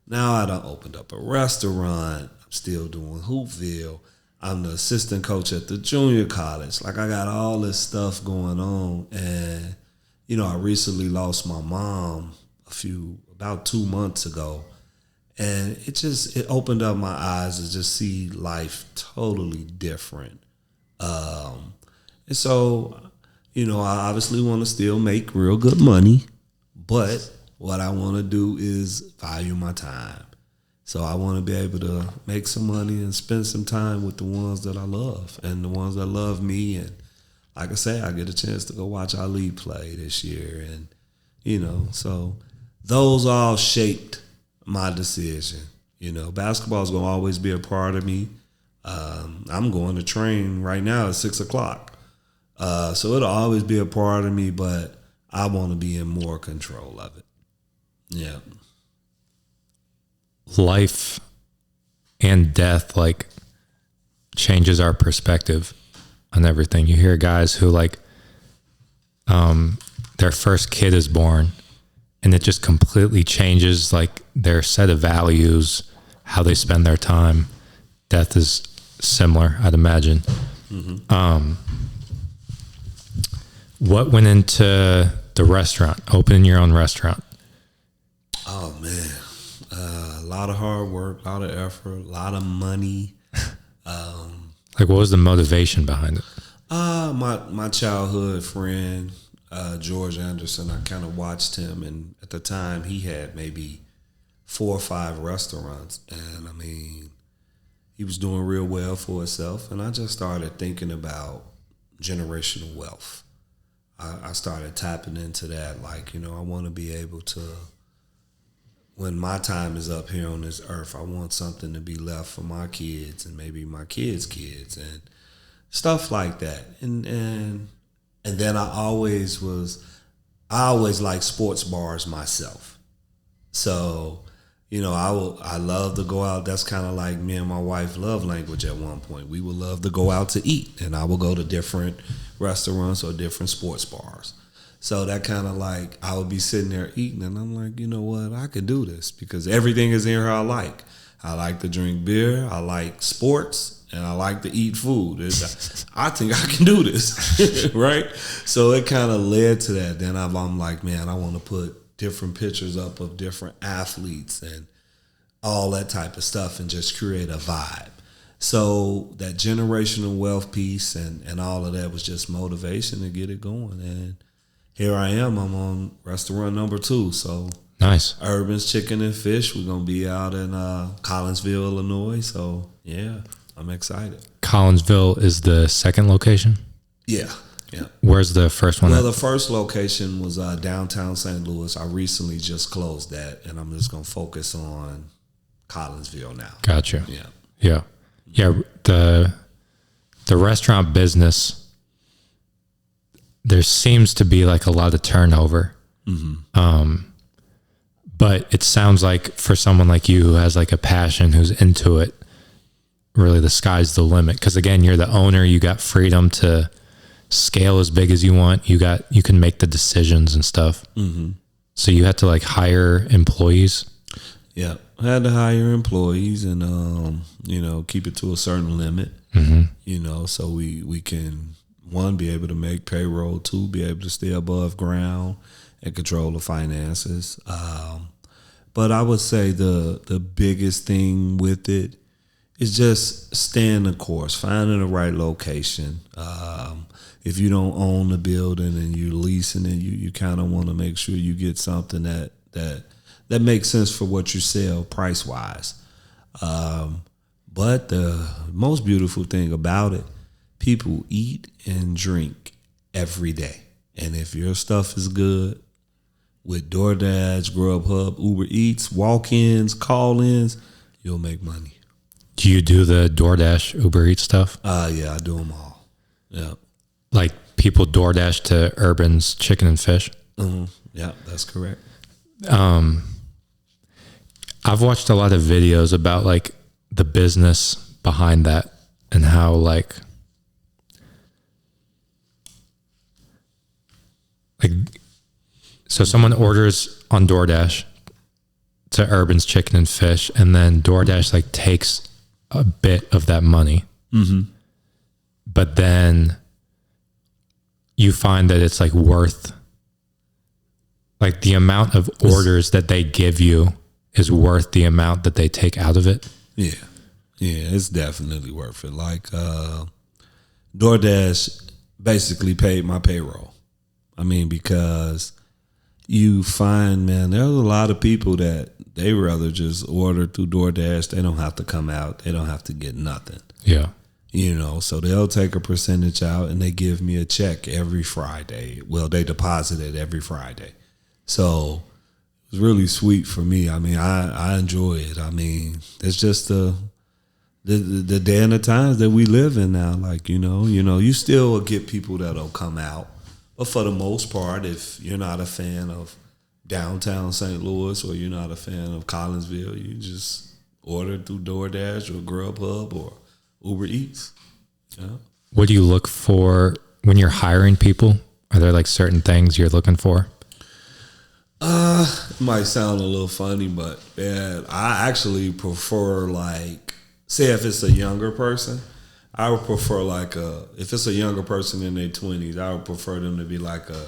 Now I done opened up a restaurant. I'm still doing Hoopville. I'm the assistant coach at the junior college. Like, I got all this stuff going on. And, you know, I recently lost my mom about 2 months ago. And it opened up my eyes to just see life totally different. And so, you know, I obviously want to still make real good money, but what I want to do is value my time. So I want to be able to make some money and spend some time with the ones that I love and the ones that love me. And like I say, I get a chance to go watch Ali play this year. And, you know, so those all shaped my decision. You know, basketball is going to always be a part of me. I'm going to train right now at 6 o'clock. So it'll always be a part of me, but I want to be in more control of it. Yeah. Life and death, like, changes our perspective on everything. You hear guys who, like, their first kid is born and it just completely changes, like, their set of values, how they spend their time. Death is similar, I'd imagine. Mm-hmm. What went into the restaurant, opening your own restaurant? Oh, man. A lot of hard work, a lot of effort, a lot of money. Like, what was the motivation behind it? My childhood friend, George Anderson, I kind of watched him, and at the time he had maybe 4 or 5 restaurants, and I mean, he was doing real well for himself, and I just started thinking about generational wealth. I started tapping into that, like, you know, I want to be able to, when my time is up here on this earth, I want something to be left for my kids and maybe my kids' kids and stuff like that. And then I always liked sports bars myself. So, you know, I love to go out. That's kind of like me and my wife love language at one point. We would love to go out to eat, and I would go to different restaurants or different sports bars. So that kind of like, I would be sitting there eating, and I'm like, you know what, I could do this because everything is in here I like. I like to drink beer, I like sports, and I like to eat food. I think I can do this, right? So it kind of led to that. Then I'm like, man, I want to put different pictures up of different athletes and all that type of stuff and just create a vibe. So that generational wealth piece and all of that was just motivation to get it going. And here I am. I'm on restaurant number 2. So nice. Urban's Chicken and Fish. We're going to be out in Collinsville, Illinois. So, yeah, I'm excited. Collinsville is the second location? Yeah. Yeah. Where's the first one? Well, the first location was downtown St. Louis. I recently just closed that, and I'm just going to focus on Collinsville now. Gotcha. Yeah. Yeah. Yeah. The restaurant business, there seems to be like a lot of turnover. Mm-hmm. But it sounds like for someone like you who has like a passion, who's into it, really the sky's the limit. Because again, you're the owner, you got freedom to scale as big as you want. You can make the decisions and stuff. Mm-hmm. So you had to like hire employees. Yeah, I had to hire employees and keep it to a certain limit. Mm-hmm. So we can, 1, be able to make payroll, 2, be able to stay above ground and control the finances. But I would say the biggest thing with it is just staying the course, finding the right location. If you don't own the building and you're leasing it, you kind of want to make sure you get something that makes sense for what you sell price wise. But the most beautiful thing about it, people eat and drink every day. And if your stuff is good, with DoorDash, Grubhub, Uber Eats, walk-ins, call-ins, you'll make money. Do you do the DoorDash, Uber Eats stuff? Yeah, I do them all. Yeah. Like people DoorDash to Urban's Chicken and Fish? Mm-hmm. Yeah, that's correct. I've watched a lot of videos about like the business behind that and how like so someone orders on DoorDash to Urban's Chicken and Fish, and then DoorDash like takes a bit of that money. Mm-hmm. But then you find that it's like worth, like the amount of orders that they give you is worth the amount that they take out of it. Yeah. Yeah, it's definitely worth it. Like DoorDash basically paid my payroll. I mean, because you find, man, there's a lot of people that they rather just order through DoorDash. They don't have to come out. They don't have to get nothing. Yeah. You know, so they'll take a percentage out and they give me a check every Friday. Well, they deposit it every Friday. So it was really sweet for me. I mean, I enjoy it. I mean, it's just the day and the times that we live in now. Like, you still will get people that'll come out. But for the most part, if you're not a fan of downtown St. Louis or you're not a fan of Collinsville, you just order through DoorDash or Grubhub or Uber Eats. Yeah. What do you look for when you're hiring people? Are there like certain things you're looking for? It might sound a little funny, but man, I actually prefer like, say if it's a younger person, I would prefer like if it's a younger person in their 20s, I would prefer them to be like a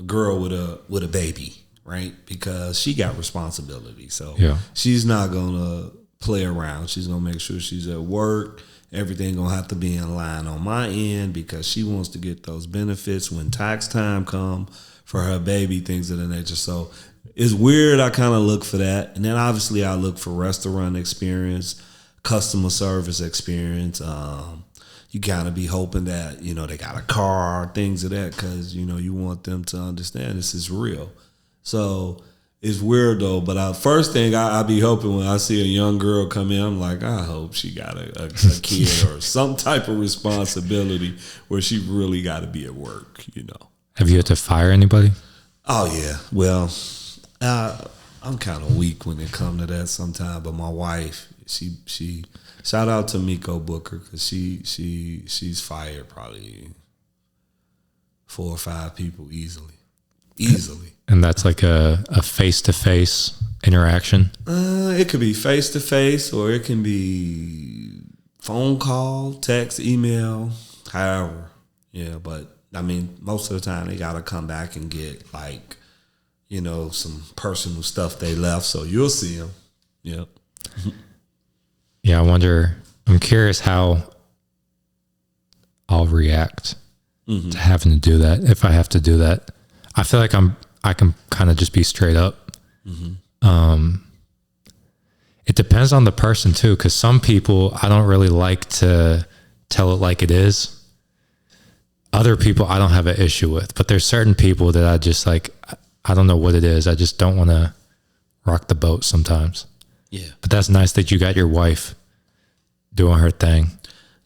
girl with a baby, right? Because she got responsibility. So she's not gonna play around. She's gonna make sure she's at work. Everything gonna have to be in line on my end because she wants to get those benefits when tax time come for her baby, things of that nature. So it's weird. I kind of look for that, and then obviously I look for restaurant experience, customer service experience. You gotta be hoping that they got a car, things of that, because you want them to understand this is real. So it's weird though, but first thing I be hoping when I see a young girl come in, I'm like, I hope she got a kid or some type of responsibility where she really got to be at work. Have you had to fire anybody? Oh yeah, well, I'm kind of weak when it comes to that sometimes, but my wife, she shout out to Miko Booker because she's fired probably 4 or 5 people easily. And that's like a face-to-face interaction? It could be face-to-face or it can be phone call, text, email, however. Yeah, but I mean, most of the time they got to come back and get like, some personal stuff they left. So you'll see them. Yeah. Yeah, I'm curious how I'll react to having to do that. If I have to do that, I feel like I can kind of just be straight up. It depends on the person too, because some people I don't really like to tell it like it is. Other people I don't have an issue with, but there's certain people that I just like, I don't know what it is. I just don't want to rock the boat sometimes. Yeah. But that's nice that you got your wife doing her thing.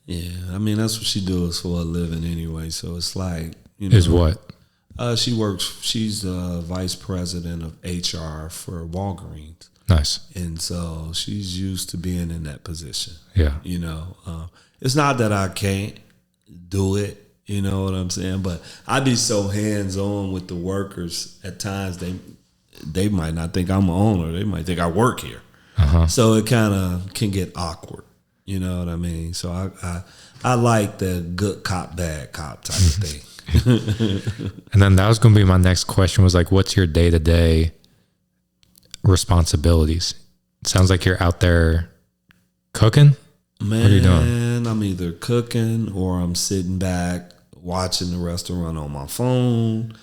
Yeah. I mean, that's what she does for a living anyway. So it's like, Is what? She's the vice president of HR for Walgreens. Nice. And so she's used to being in that position. Yeah. It's not that I can't do it. You know what I'm saying? But I be so hands-on with the workers at times they might not think I'm an owner. They might think I work here. So it kind of can get awkward. You know what I mean? So I like the good cop, bad cop type of thing. And then that was going to be my next question was like, what's your day-to-day responsibilities? It sounds like you're out there cooking. Man, what are you doing? I'm either cooking or I'm sitting back watching the restaurant on my phone,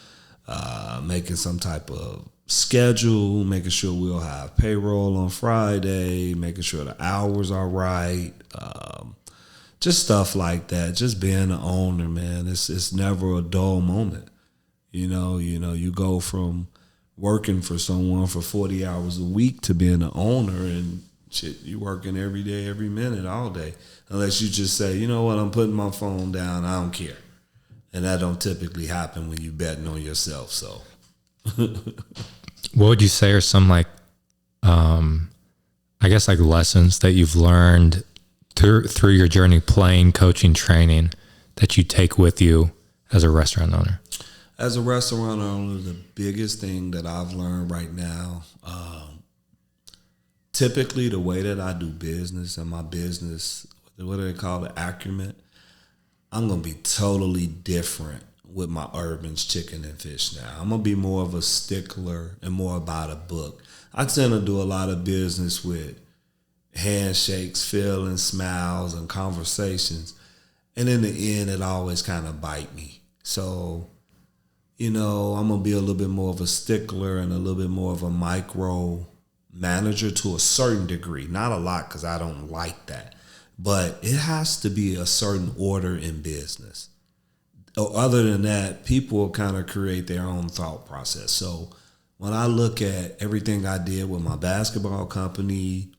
making some type of schedule, making sure we'll have payroll on Friday, making sure the hours are right, just stuff like that. Just being an owner, man, it's never a dull moment. You go from working for someone for 40 hours a week to being an owner, and shit, you working every day, every minute, all day. Unless you just say, you know what, I'm putting my phone down, I don't care. And that don't typically happen when you betting on yourself. So what would you say are some like I guess like lessons that you've learned through your journey playing, coaching, training that you take with you as a restaurant owner? As a restaurant owner, the biggest thing that I've learned right now, typically the way that I do business and my business, what do they call it, acumen, I'm going to be totally different with my Urban's chicken and fish now. I'm going to be more of a stickler and more about a book. I tend to do a lot of business with handshakes, feelings, smiles, and conversations. And in the end, it always kind of bite me. So, you know, I'm going to be a little bit more of a stickler and a little bit more of a micro manager to a certain degree. Not a lot, because I don't like that. But it has to be a certain order in business. Other than that, people will kind of create their own thought process. So when I look at everything I did with my basketball company,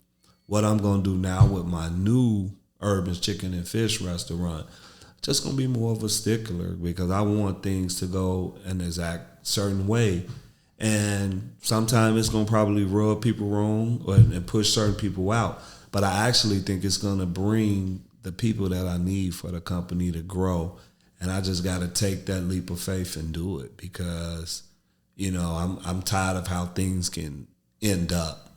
what I'm going to do now with my new Urban's Chicken and Fish restaurant, just going to be more of a stickler, because I want things to go an exact certain way. And sometimes it's going to probably rub people wrong and push certain people out. But I actually think it's going to bring the people that I need for the company to grow. And I just got to take that leap of faith and do it, because, you know, I'm tired of how things can end up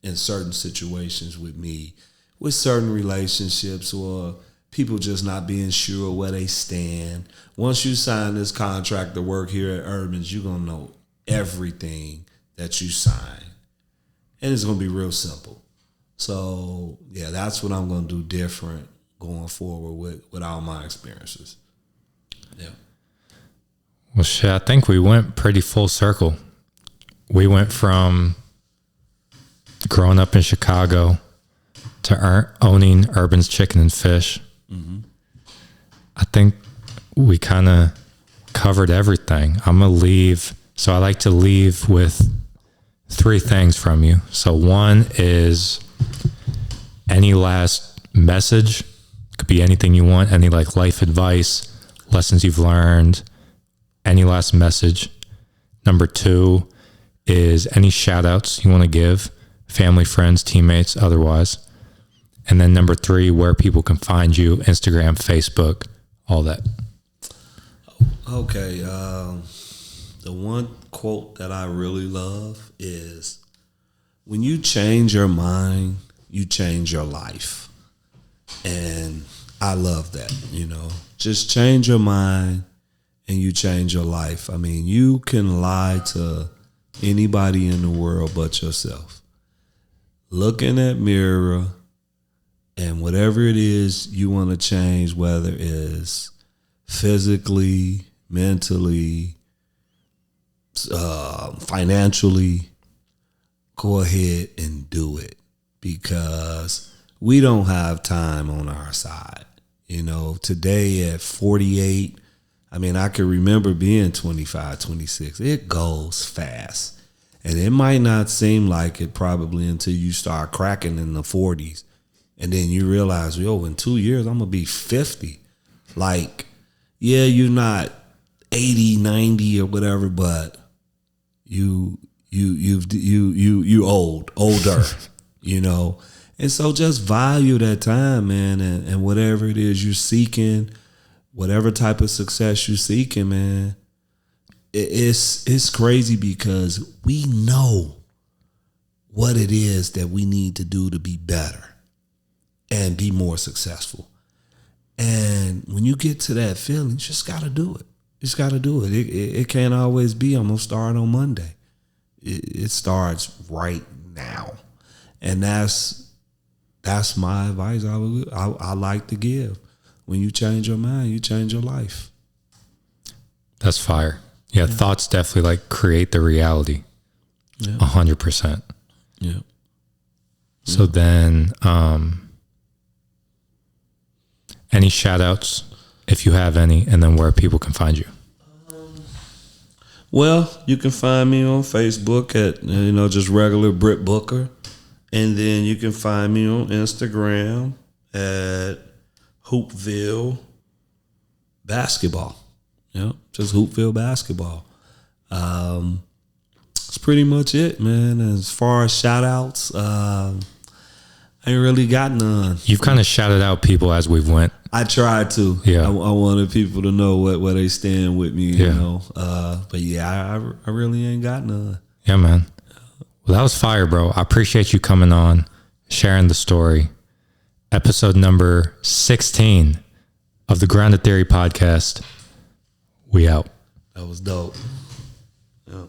in certain situations with me, with certain relationships, or people just not being sure where they stand. Once you sign this contract to work here at Urban's, you're going to know everything that you sign. And it's going to be real simple. So, yeah, that's what I'm going to do different going forward with all my experiences. Yeah. Well, shit, I think we went pretty full circle. We went from growing up in Chicago to owning Urban's Chicken and Fish. Mm-hmm. I think we kind of covered everything. I'm going to leave. So I like to leave with 3 things from you. So one is any last message. Could be anything you want, any like life advice, lessons you've learned, any last message. Number 2 is any shout outs you want to give, family, friends, teammates, otherwise. And then number 3, where people can find you, Instagram, Facebook, all that. Okay. The one quote that I really love is, when you change your mind, you change your life. And I love that, you know. Just change your mind and you change your life. I mean, you can lie to anybody in the world but yourself. Look in that mirror, and whatever it is you want to change, whether it's physically, mentally, financially, go ahead and do it, because we don't have time on our side. You know, today at 48, I mean, I can remember being 25, 26. It goes fast. And it might not seem like it probably until you start cracking in the 40s. And then you realize, yo, in 2 years, I'm going to be 50. Like, yeah, you're not 80, 90 or whatever, but you older, you know. And so just value that time, man, and whatever it is you're seeking, whatever type of success you're seeking, man, it's crazy, because we know what it is that we need to do to be better and be more successful. And when you get to that feeling, you just got to do it. You just got to do it. It can't always be, I'm going to start on Monday. It starts right now. And that's my advice I like to give. When you change your mind, you change your life. That's fire. Yeah, thoughts definitely like create the reality. 100%. Yeah. So then, any shout outs, if you have any, and then where people can find you? Well, you can find me on Facebook at, just regular Britt Booker. And then you can find me on Instagram at Hoopville Basketball. Just Hoopville Basketball. That's pretty much it, man. As far as shout outs, I ain't really got none. You've kind of shouted out people as we've went. I tried to. Yeah. I wanted people to know where they stand with me, you know. But yeah, I really ain't got none. Yeah, man. Well, that was fire, bro. I appreciate you coming on, sharing the story. Episode number 16 of the Grounded Theory podcast. We out. That was dope. Yeah.